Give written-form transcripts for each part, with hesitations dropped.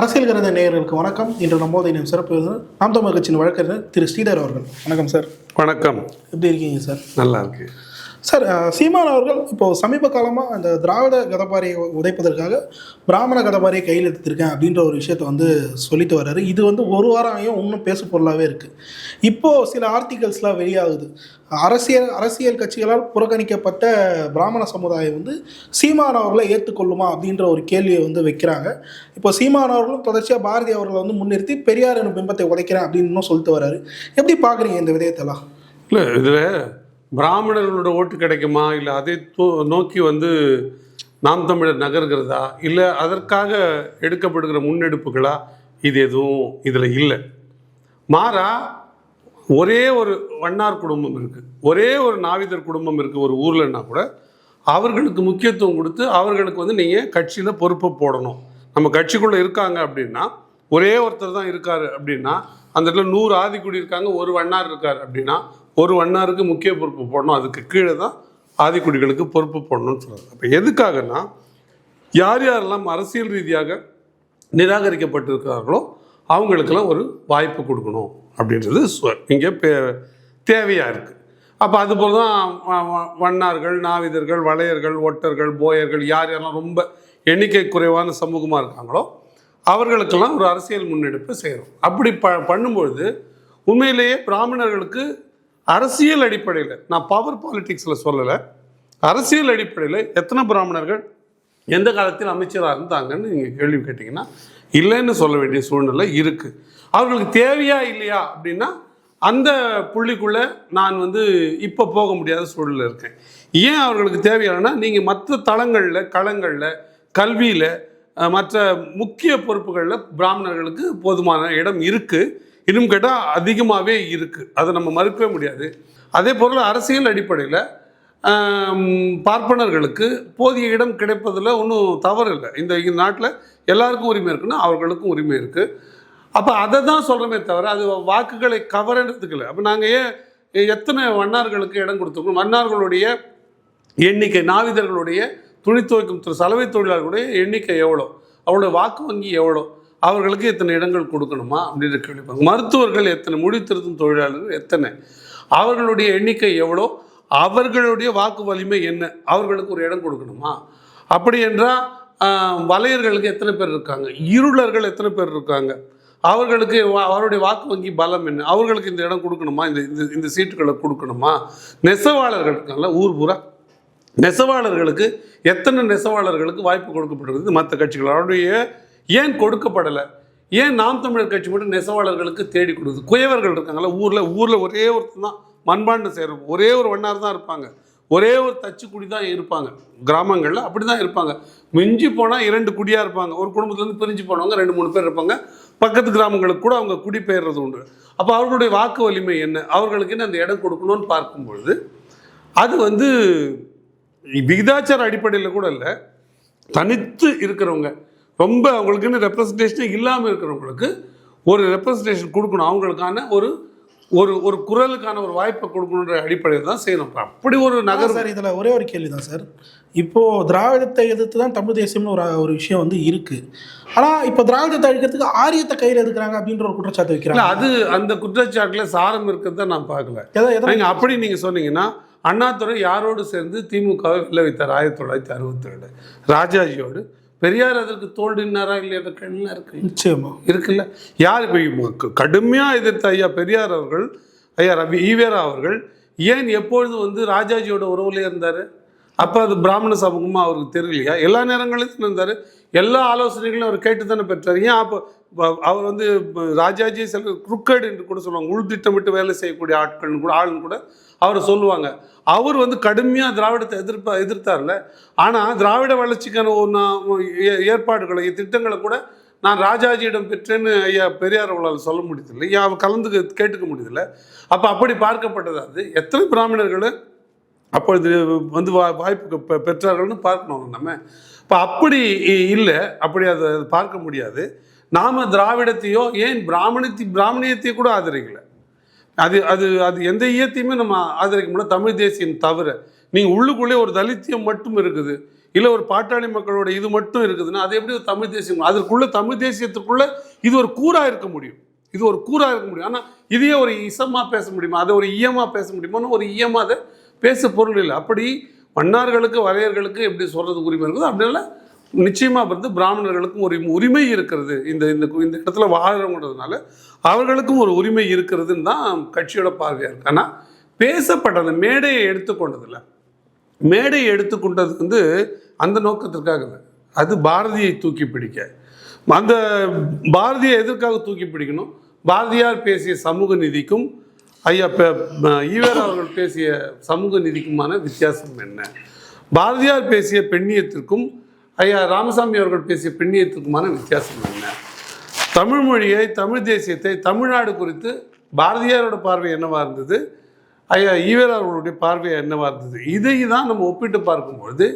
அரசியல் கருத நேயர்களுக்கு வணக்கம். இன்று நம்மோது இனம் சிறப்பு விருந்தினர் நாம் தமிழர் கட்சியின் வழக்கறிஞர் திரு ஸ்ரீதர் அவர்கள். வணக்கம் சார். வணக்கம். எப்படி இருக்கீங்க சார்? நல்லா இருக்கு சார். சீமான் அவர்கள் இப்போ சமீப காலமாக அந்த திராவிட கதபாரியை உதைப்பதற்காக பிராமண கதபாரியை கையில் எடுத்திருக்கேன் அப்படின்ற ஒரு விஷயத்தை சொல்லிட்டு வர்றாரு. இது ஒரு வாரம் ஆகியும் இன்னும் பேசு பொருளாகவே இருக்குது. இப்போது சில ஆர்டிகல்ஸ்லாம் வெளியாகுது. அரசியல் கட்சிகளால் புறக்கணிக்கப்பட்ட பிராமண சமுதாயம் சீமான் அவர்களை ஏற்றுக்கொள்ளுமா அப்படின்ற ஒரு கேள்வியை வைக்கிறாங்க. இப்போ சீமான் அவர்களும் தொடர்ச்சியாக பாரதி அவர்களை முன்னிறுத்தி பெரியார் எனும் பிம்பத்தை உடைக்கிறேன் அப்படின்னு சொல்லிட்டு வர்றாரு. எப்படி பார்க்குறீங்க இந்த விதயத்தெல்லாம்? இல்லை, இதில் பிராமணர்களோட ஓட்டு கிடைக்குமா, இல்லை அதை நோக்கி நாம் தமிழர் நகர்கிறதா, இல்லை அதற்காக எடுக்கப்படுகிற முன்னெடுப்புகளா, இது எதுவும் இதில் இல்லை. மாறா ஒரே ஒரு வண்ணார் குடும்பம் இருக்குது, ஒரே ஒரு நாவிதர் குடும்பம் இருக்குது ஒரு ஊர்லன்னா கூட அவர்களுக்கு முக்கியத்துவம் கொடுத்து அவர்களுக்கு நீங்கள் கட்சியில் பொறுப்பு போடணும். நம்ம கட்சிக்குள்ளே இருக்காங்க அப்படின்னா ஒரே ஒருத்தர் தான் இருக்கார் அப்படின்னா அந்த இடத்துல 100 ஆதிக்குடி இருக்காங்க, ஒரு வண்ணார் இருக்கார் அப்படின்னா ஒரு வண்ணாருக்கு முக்கிய பொறுப்பு போடணும். அதுக்கு கீழே தான் ஆதிக்குடிகளுக்கு பொறுப்பு போடணும்னு சொல்கிறாங்க. அப்போ எதுக்காகனா யார் யாரெல்லாம் அரசியல் ரீதியாக நிராகரிக்கப்பட்டிருக்கிறார்களோ அவங்களுக்கெல்லாம் ஒரு வாய்ப்பு கொடுக்கணும் அப்படின்றது இங்கே தேவையாக இருக்குது. அப்போ அதுபோல் தான் வண்ணார்கள், நாவிதர்கள், வளையர்கள், ஒட்டர்கள், போயர்கள், யார் யாரெல்லாம் ரொம்ப எண்ணிக்கை குறைவான சமூகமாக இருக்காங்களோ அவர்களுக்கெல்லாம் ஒரு அரசியல் முன்னெடுப்பு செய்கிறோம். அப்படி பண்ணும்பொழுது உண்மையிலேயே பிராமணர்களுக்கு அரசியல் அடிப்படையில், நான் பவர் பாலிட்டிக்ஸில் சொல்லலை, அரசியல் அடிப்படையில் எத்தனை பிராமணர்கள் எந்த காலத்தில் அமைச்சராக இருந்தாங்கன்னு நீங்கள் கேள்வி கேட்டிங்கன்னா இல்லைன்னு சொல்ல வேண்டிய சூழ்நிலை இருக்குது. அவர்களுக்கு தேவையா இல்லையா அப்படின்னா அந்த புள்ளிக்குள்ளே நான் இப்போ போக முடியாத சூழலில் இருக்கேன். ஏன் அவர்களுக்கு தேவையானா, நீங்கள் மற்ற தளங்களில், களங்களில், கல்வியில், மற்ற முக்கிய பொறுப்புகளில் பிராமணர்களுக்கு போதுமான இடம் இருக்குது. இன்னும் கேட்டால் அதிகமாகவே இருக்குது, அதை நம்ம மறுக்கவே முடியாது. அதே போல் அரசியல் அடிப்படையில் பார்ப்பனர்களுக்கு போதிய இடம் கிடைப்பதில் ஒன்றும் தவறு இல்லை. இந்த நாட்டில் எல்லாருக்கும் உரிமை இருக்குன்னா அவர்களுக்கும் உரிமை இருக்குது. அப்போ அதை தான் சொல்கிறோமே தவிர அது வாக்குகளை கவர்றதுக்கு இல்லை. அப்போ நாங்கள் எத்தனை வண்ணார்களுக்கு இடம் கொடுத்துருக்கோம், வண்ணார்களுடைய எண்ணிக்கை, நாவிதர்களுடைய துணி துவைக்கும் சலவை தொழிலாளர்களுடைய எண்ணிக்கை எவ்வளோ, அவருடைய வாக்கு வங்கி எவ்வளோ, அவர்களுக்கு எத்தனை இடங்கள் கொடுக்கணுமா அப்படின்னு கேள்விப்பாங்க. மருத்துவர்கள் எத்தனை, மொழி திருத்தும் தொழிலாளர்கள் எத்தனை, அவர்களுடைய எண்ணிக்கை எவ்வளோ, அவர்களுடைய வாக்கு வலிமை என்ன, அவர்களுக்கு ஒரு இடம் கொடுக்கணுமா? அப்படி என்றால் வலையர்களுக்கு எத்தனை பேர் இருக்காங்க, இருளர்கள் எத்தனை பேர் இருக்காங்க, அவர்களுக்கு அவருடைய வாக்கு வங்கி பலம் என்ன, அவர்களுக்கு இந்த இடம் கொடுக்கணுமா, இந்த சீட்டுகளை கொடுக்கணுமா? நெசவாளர்கள் இருக்காங்கல்ல ஊர் பூரா, நெசவாளர்களுக்கு எத்தனை நெசவாளர்களுக்கு வாய்ப்பு கொடுக்கப்பட்டிருக்குது மற்ற கட்சிகள், அவருடைய ஏன் கொடுக்கப்படலை? ஏன் நாம் தமிழர் கட்சி மட்டும் நெசவாளர்களுக்கு தேடி கொடுக்குது? குயவர்கள் இருக்காங்களா ஊரில் ஒரே ஒருத்தர் தான் மண்பாண்ட செய்கிறோம், ஒரே ஒரு வண்ணார் தான் இருப்பாங்க, ஒரே ஒரு தச்சுக்குடி தான் இருப்பாங்க. கிராமங்களில் அப்படி தான் இருப்பாங்க. மிஞ்சி போனால் 2 குடியாக இருப்பாங்க. ஒரு குடும்பத்துலேருந்து பிரிஞ்சு போனவங்க 2-3 பேர் இருப்பாங்க. பக்கத்து கிராமங்களுக்கு கூட அவங்க குடி பெயர்றது உண்டு. அப்போ அவர்களுடைய வாக்கு வலிமை என்ன, அவர்களுக்கு என்ன அந்த இடம் கொடுக்கணும்னு பார்க்கும்பொழுது அது விகிதாச்சார அடிப்படையில் கூட இல்லை, தனித்து இருக்கிறவங்க, ரொம்ப அவங்களுக்குன்னு ரெப்ரசன்டேஷனே இல்லாமல் இருக்கிறவங்களுக்கு ஒரு ரெப்ரசன்டேஷன் கொடுக்கணும், அவங்களுக்கான ஒரு ஒரு குரலுக்கான ஒரு வாய்ப்பை கொடுக்கணுன்ற அடிப்படையில் தான் செய்யணும். அப்படி ஒரு நகர். சார், இதில் ஒரே ஒரு கேள்வி தான் சார். இப்போது திராவிடத்தை எதிர்த்து தான் தமிழ் தேசியம்னு ஒரு விஷயம் இருக்குது. ஆனால் இப்போ திராவிடத்தை அழிக்கிறதுக்கு ஆரியத்தை கையில் எடுக்கிறாங்க அப்படின்ற ஒரு குற்றச்சாட்டு வைக்கிறாங்க. அது அந்த குற்றச்சாட்டில் சாரம் இருக்கிறத நான் பார்க்கல. அப்படி நீங்கள் சொன்னீங்கன்னா அண்ணாதுரை யாரோடு சேர்ந்து திமுகவை வெல்ல வைத்தார் 1962 ராஜாஜியோடு. பெரியார் அதற்கு தோல்டினாரா இல்லையா? கண்ணா இருக்கு, நிச்சயமா இருக்குல்ல. யார் இப்போ கடுமையாக எதிர்த்த ஐயா பெரியார் அவர்கள், ஐயா ஈவேரா அவர்கள் ஏன் எப்பொழுது ராஜாஜியோட உறவுலேயே இருந்தார்? அப்போ அது பிராமண சமூகமாக அவருக்கு தெரியலையா? எல்லா நேரங்களிலும் இருந்தார், எல்லா ஆலோசனைகளும் அவர் கேட்டு தானே பெற்றார். ஏன் அப்போ அவர் ராஜாஜி சில குறுக்கேடு என்று கூட சொல்லுவாங்க, உள்திட்டமிட்டு வேலை செய்யக்கூடிய ஆளுன்னு கூட அவரை சொல்லுவாங்க. அவர் கடுமையாக திராவிடத்தை எதிர்த்தார்ல. ஆனால் திராவிட வளர்ச்சிக்கான ஏற்பாடுகளை, திட்டங்களை கூட நான் ராஜாஜியிடம் பெற்றேன்னு ஐயா பெரியார் அவர்களால் சொல்ல முடியதில்லை, ஐயா அவர் கேட்டுக்க முடியதில்லை. அப்போ அப்படி பார்க்கப்பட்டது. அது எத்தனை பிராமணர்கள் அப்பொழுது வாய்ப்பு பெற்றார்கள்னு பார்க்கணும் நம்ம. இப்போ அப்படி இல்லை, அப்படி அதை பார்க்க முடியாது. நாம் திராவிடத்தையோ ஏன் பிராமணியத்தையோ கூட ஆதரிக்கலை. அது அது அது எந்த இயத்தையுமே நம்ம ஆதரிக்க முடியாது, தமிழ் தேசியம் தவிர. நீங்கள் உள்ளுக்குள்ளே ஒரு தலித்தியம் மட்டும் இருக்குது. இல்லை ஒரு பாட்டாளி மக்களோட இது மட்டும் இருக்குதுன்னா அது எப்படி ஒரு தமிழ் தேசியம்? அதற்குள்ள தமிழ் தேசியத்துக்குள்ள இது ஒரு கூறா இருக்க முடியும், இது ஒரு கூறா இருக்க முடியும். ஆனால் இதையே ஒரு இசமா பேச முடியுமா, அதை ஒரு ஈயமா பேச முடியுமான்னு ஒரு ஈயமா அதை பேச பொருள் இல்லை. அப்படி மன்னார்களுக்கு வரையர்களுக்கு எப்படி சொல்றதுக்கு உரிமை இருக்குது, அப்படின்னா நிச்சயமா வந்து பிராமணர்களுக்கும் ஒரு உரிமை இருக்கிறது, இந்த இந்த இந்த இடத்துல வாழ்றவங்கிறதுனால அவர்களுக்கும் ஒரு உரிமை இருக்கிறதுன்னு தான் கட்சியோட பார்வையா இருக்கு. ஆனால் பேசப்பட்ட அந்த மேடையை எடுத்துக்கொண்டதில்ல, மேடையை எடுத்துக்கொண்டது வந்து அந்த நோக்கத்திற்காக இல்லை, அது பாரதியை தூக்கி பிடிக்க. அந்த பாரதியை எதற்காக தூக்கி பிடிக்கணும்? பாரதியார் பேசிய சமூக நீதிக்கும் ஐயா ஈவேரா அவர்கள் பேசிய சமூக நீதிக்குமான வித்தியாசம் என்ன? பாரதியார் பேசிய பெண்ணியத்திற்கும் ஐயா ராமசாமி அவர்கள் பேசிய பெண்ணியத்திற்குமான வித்தியாசம் என்ன? தமிழ் மொழியை, தமிழ் தேசியத்தை, தமிழ்நாடு குறித்து பாரதியாரோட பார்வை என்னவா இருந்தது, ஐயா ஈவேரா அவர்களுடைய பார்வை என்னவா இருந்தது? இதை தான் நம்ம ஒப்பிட்டு பார்க்கும்பொழுது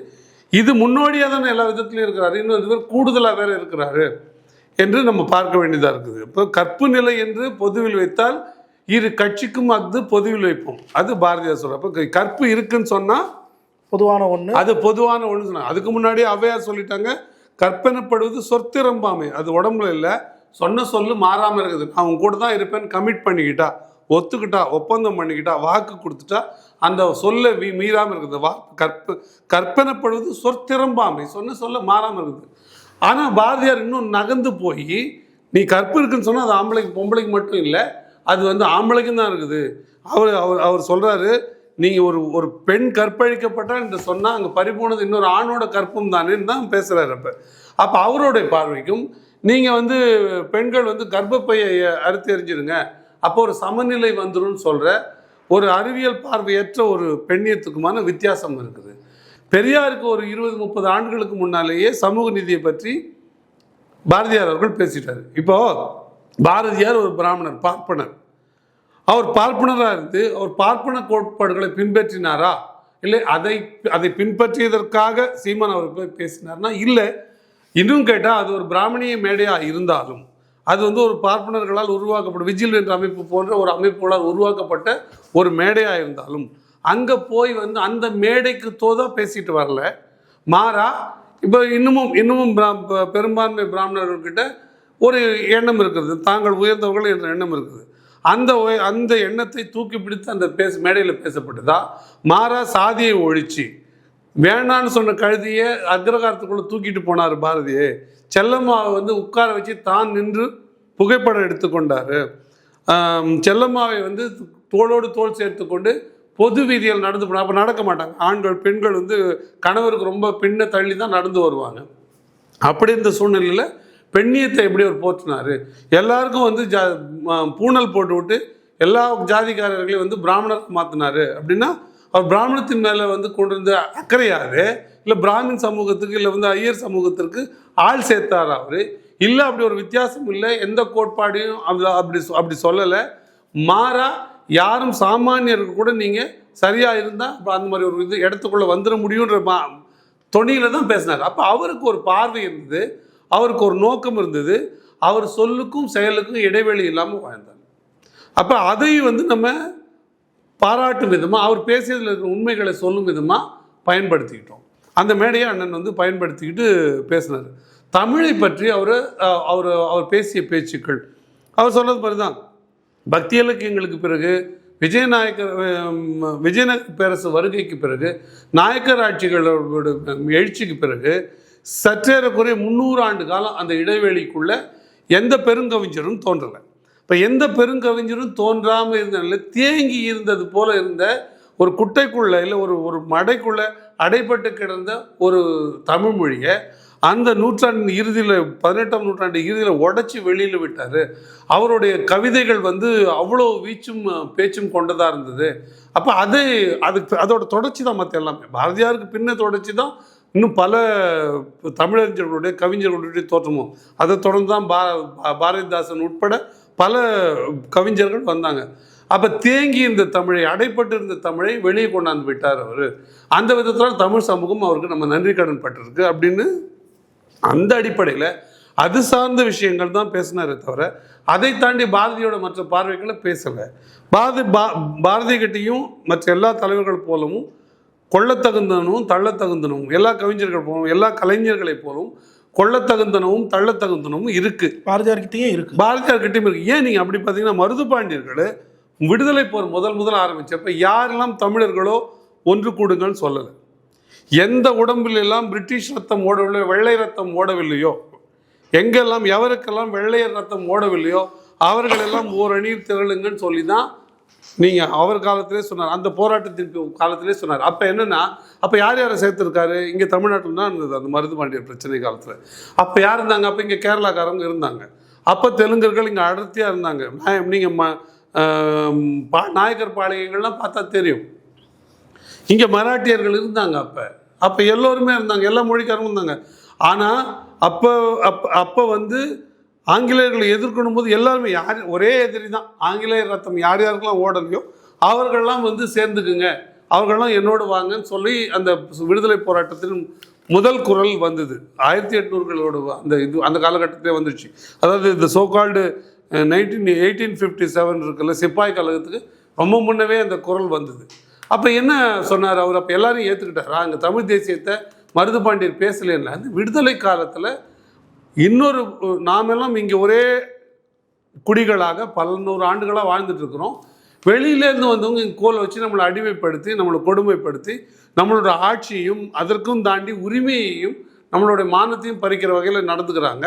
இது முன்னோடியாக தானே எல்லா விதத்துலையும் இருக்கிறாரு, இன்னொரு பேர் கூடுதலாக வேற இருக்கிறாரு என்று நம்ம பார்க்க வேண்டியதாக இருக்குது. இப்போ கற்பு நிலை என்று பொதுவில் வைத்தால் இரு கட்சிக்கும் அது பொதுவில் வைப்போம், அது பாரதியார் சொல்ற. அப்போ கற்பு இருக்குன்னு சொன்னால் பொதுவான ஒன்று, அது பொதுவான ஒன்று சொன்னாங்க. அதுக்கு முன்னாடியே அவ்வையார் சொல்லிட்டாங்க, கற்பனைப்படுவது சொத்திரம்பாமை, அது உடம்புல இல்லை, சொன்ன சொல்லு மாறாமல் இருக்குது. அவங்க கூட தான் இருப்பேன்னு கமிட் பண்ணிக்கிட்டா, ஒத்துக்கிட்டா, ஒப்பந்தம் பண்ணிக்கிட்டா, வாக்கு கொடுத்துட்டா, அந்த சொல்ல மீறாமல் இருக்குது. கற்பனைப்படுவது சொத்திரம்பாமை, சொன்ன சொல்ல மாறாமல் இருக்குது. ஆனால் பாரதியார் இன்னும் நகர்ந்து போய் நீ கற்பு இருக்குன்னு சொன்னால் அது ஆம்பளைக்கு பொம்பளைக்கு மட்டும் இல்லை, அது வந்து ஆம்பளைக்கும் தான் இருக்குது. அவர் சொல்கிறாரு, நீங்கள் ஒரு பெண் கற்பழிக்கப்பட்டால் என்று சொன்னால் அங்கே பறிபோனது இன்னொரு ஆணோட கற்பும் தானேன்னு தான் பேசுகிறாரு. அப்போ அவருடைய பார்வைக்கும் நீங்கள் வந்து பெண்கள் வந்து கர்ப்பப்பையை அறுத்து எறிஞ்சிருங்க, அப்போ ஒரு சமநிலை வந்துடும் சொல்கிற ஒரு அறிவியல் பார்வையற்ற ஒரு பெண்ணியத்துக்குமான வித்தியாசம் இருக்குது. பெரியாருக்கு ஒரு 20-30 ஆண்டுகளுக்கு முன்னாலேயே சமூக நீதியை பற்றி பாரதியார் அவர்கள் பேசிட்டார். இப்போ பாரதியார் ஒரு பிராமணர், பார்ப்பனர். அவர் பார்ப்பனராக இருந்து அவர் பார்ப்பன கோட்பாடுகளை பின்பற்றினாரா, இல்லை அதை பின்பற்றியதற்காக சீமான் அவர் போய் பேசினார்னா இல்லை. இன்னும் கேட்டால் அது ஒரு பிராமணிய மேடையாக இருந்தாலும் அது வந்து ஒரு பார்ப்பனர்களால் உருவாக்கப்பட்ட விஜில் என்ற அமைப்பு போன்ற ஒரு அமைப்புகளால் உருவாக்கப்பட்ட ஒரு மேடையாக இருந்தாலும் அங்கே போய் வந்து அந்த மேடைக்கு தோதா பேசிட்டு வரல. மாறா இப்போ இன்னமும் பெரும்பான்மை பிராமணர்கள்கிட்ட ஒரு எண்ணம் இருக்கிறது, தாங்கள் உயர்ந்தவர்கள் என்ற எண்ணம் இருக்குது. அந்த எண்ணத்தை தூக்கி பிடித்து அந்த மேடையில் பேசப்பட்டதா? மாறா சாதியை ஒழிச்சு வேணான்னு சொன்ன கழுதியை அக்ரகாரத்துக்குள்ளே தூக்கிட்டு போனார் பாரதியே. செல்லம்மாவை வந்து உட்கார வச்சு தான் நின்று புகைப்படம் எடுத்துக்கொண்டார். செல்லம்மாவை வந்து தோளோடு தோள் சேர்த்து கொண்டு பொது வீதியில் நடந்து போனார். அப்போ நடக்க மாட்டாங்க ஆண்கள், பெண்கள் வந்து கணவருக்கு ரொம்ப பின்ன தள்ளி தான் நடந்து வருவாங்க. அப்படி இருந்த சூழ்நிலையில் பெண்ணியத்தை எப்படி அவர் போற்றினார்? எல்லாருக்கும் வந்து பூணல் போட்டு விட்டு எல்லா ஜாதிக்காரர்களையும் வந்து பிராமணருக்கு மாற்றினார். அப்படின்னா அவர் பிராமணத்தின் மேலே வந்து கொண்டு வந்த அக்கறையாது, இல்லை பிராமின் சமூகத்துக்கு, இல்லை வந்து ஐயர் சமூகத்திற்கு ஆள் சேர்த்தார் அவர்? இல்லை, அப்படி ஒரு வித்தியாசம் இல்லை, எந்த கோட்பாடையும் அப்படி சொல்லலை. மாறா யாரும் சாமானியர்கள் கூட நீங்கள் சரியாக இருந்தால் அப்போ அந்த மாதிரி ஒரு இடத்துக்குள்ளே வந்துட முடியுன்ற தொனியில் தான் பேசினார். அப்போ அவருக்கு ஒரு பார்வை இருந்தது, அவருக்கு ஒரு நோக்கம் இருந்தது, அவர் சொல்லுக்கும் செயலுக்கும் இடைவெளி இல்லாமல் வாழ்ந்தார். அப்போ அதை வந்து நம்ம பாராட்டும் விதமாக, அவர் பேசியதில் இருக்கிற உண்மைகளை சொல்லும் விதமாக பயன்படுத்திக்கிட்டோம். அந்த மேடையை அண்ணன் வந்து பயன்படுத்திக்கிட்டு பேசினார். தமிழை பற்றி அவர் பேசிய பேச்சுக்கள், அவர் சொன்னது மாதிரி தான். பக்தி இலக்கியங்களுக்கு பிறகு விஜயநகர பேரரசு வருகைக்கு பிறகு, நாயக்கர் ஆட்சிகளோட எழுச்சிக்கு பிறகு சற்றேறக்குறைய 300 ஆண்டு காலம் அந்த இடைவெளிக்குள்ள எந்த பெருங்கவிஞரும் தோன்றலை. இப்போ எந்த பெருங்கவிஞரும் தோன்றாமல் இருந்தனால தேங்கி இருந்தது போல இருந்த ஒரு குட்டைக்குள்ளே, இல்லை ஒரு மடைக்குள்ளே அடைப்பட்டு கிடந்த ஒரு தமிழ் மொழியை அந்த நூற்றாண்டின் இறுதியில், 18ஆம் நூற்றாண்டு இறுதியில் உடைச்சி வெளியில் விட்டார். அவருடைய கவிதைகள் வந்து அவ்வளோ வீச்சும் பேச்சும் கொண்டதாக இருந்தது. அப்போ அதோட தொடர்ச்சி தான் மற்ற எல்லாமே. பாரதியாருக்கு பின்ன தொடர்ச்சி தான் இன்னும் பல தமிழறிஞர்களுடைய கவிஞர்களுடைய தோற்றமும். அதை தொடர்ந்து தான் பாரதிதாசன் உட்பட பல கவிஞர்கள் வந்தாங்க. அப்போ தேங்கி இருந்த தமிழை, அடைப்பட்டு இருந்த தமிழை வெளியே கொண்டாந்து விட்டார் அவர். அந்த விதத்தில் தமிழ் சமூகம் அவருக்கு நம்ம நன்றி கடன் பட்டிருக்கு அப்படின்னு அந்த அடிப்படையில் அது சார்ந்த விஷயங்கள் தான் பேசினாரே தவிர அதை தாண்டி பாரதியோட மற்ற பார்வைகளை பேசலை. பாரதி கிட்டையும் மற்ற எல்லா தலைவர்கள் போலவும் கொள்ளத்தகுந்தனவும் தள்ளத்தகுந்தனவும் எல்லா கவிஞர்கள் போலும் எல்லா கலைஞர்களைப் போலும் கொள்ளத்தகுந்தனவும் தள்ளத்தகுந்தனவும் இருக்கு. பாரதியார்கிட்டயும் இருக்கு. பாரதியார்கிட்டையும் இருக்கு. ஏன் நீங்கள் அப்படி பார்த்தீங்கன்னா மருதுபாண்டியர்கள் விடுதலை போர் முதல் ஆரம்பித்தப்ப யாரெல்லாம் தமிழர்களோ ஒன்று கூடுங்கன்னு சொல்லலை. எந்த உடம்பில் எல்லாம் பிரிட்டிஷ் ரத்தம் ஓடவில்லை, வெள்ளை ரத்தம் ஓடவில்லையோ, எங்கெல்லாம் எவருக்கெல்லாம் வெள்ளையர் ரத்தம் ஓடவில்லையோ அவர்களெல்லாம் ஓரணியில் திரளுங்கன்னு சொல்லி தான் நீங்கள் அவர் காலத்திலே சொன்னார். அந்த போராட்டத்தின் காலத்திலே சொன்னார். அப்போ என்னென்னா, அப்போ யார் யாரை சேர்த்துருக்காரு? இங்கே தமிழ்நாட்டில் தான் இருந்தது அந்த மருதுபாண்டியர் பிரச்சனை காலத்தில். அப்போ யார் இருந்தாங்க? அப்போ இங்கே கேரளாக்காரங்க இருந்தாங்க. அப்போ தெலுங்கர்கள் இங்கே அடர்த்தியாக இருந்தாங்க. நீங்கள் நாயக்கர் பாளையங்கள்லாம் பார்த்தா தெரியும். இங்கே மராட்டியர்கள் இருந்தாங்க. அப்போ எல்லோருமே இருந்தாங்க, எல்லா மொழிக்காரங்களும் இருந்தாங்க. ஆனால் அப்போ வந்து ஆங்கிலேயர்களை எதிர்க்கணும் போது எல்லாருமே ஒரே எதிரி தான். ஆங்கிலேயர் ரத்தம் யார் யாருக்கெல்லாம் ஓடலையோ அவர்கள்லாம் வந்து சேர்ந்துக்குங்க, அவர்கள்லாம் என்னோடு வாங்கன்னு சொல்லி அந்த விடுதலை போராட்டத்தின் முதல் குரல் வந்தது 1800களோட அந்த காலகட்டத்திலே வந்துடுச்சு. அதாவது இந்த சோகால்டு 1857 இருக்குல்ல, சிப்பாய் கழகத்துக்கு ரொம்ப முன்னவே அந்த குரல் வந்தது. அப்போ என்ன சொன்னார் அவர்? அப்போ எல்லாரையும் ஏற்றுக்கிட்டாரா? அங்கே தமிழ் தேசியத்தை மருதுபாண்டியர் பேசலைன்னா அந்த விடுதலை காலத்தில் இன்னொரு நாமெல்லாம் இங்கே ஒரே குடிகளாக பல நூறு ஆண்டுகளாக வாழ்ந்துட்டுருக்குறோம். வெளியிலேருந்து வந்தவங்க இங்கே கோலை வச்சு நம்மளை அடிமைப்படுத்தி, நம்மளை கொடுமைப்படுத்தி, நம்மளோட ஆட்சியையும் அதற்கும் தாண்டி உரிமையையும் நம்மளுடைய மானத்தையும் பறிக்கிற வகையில் நடந்துக்கிறாங்க.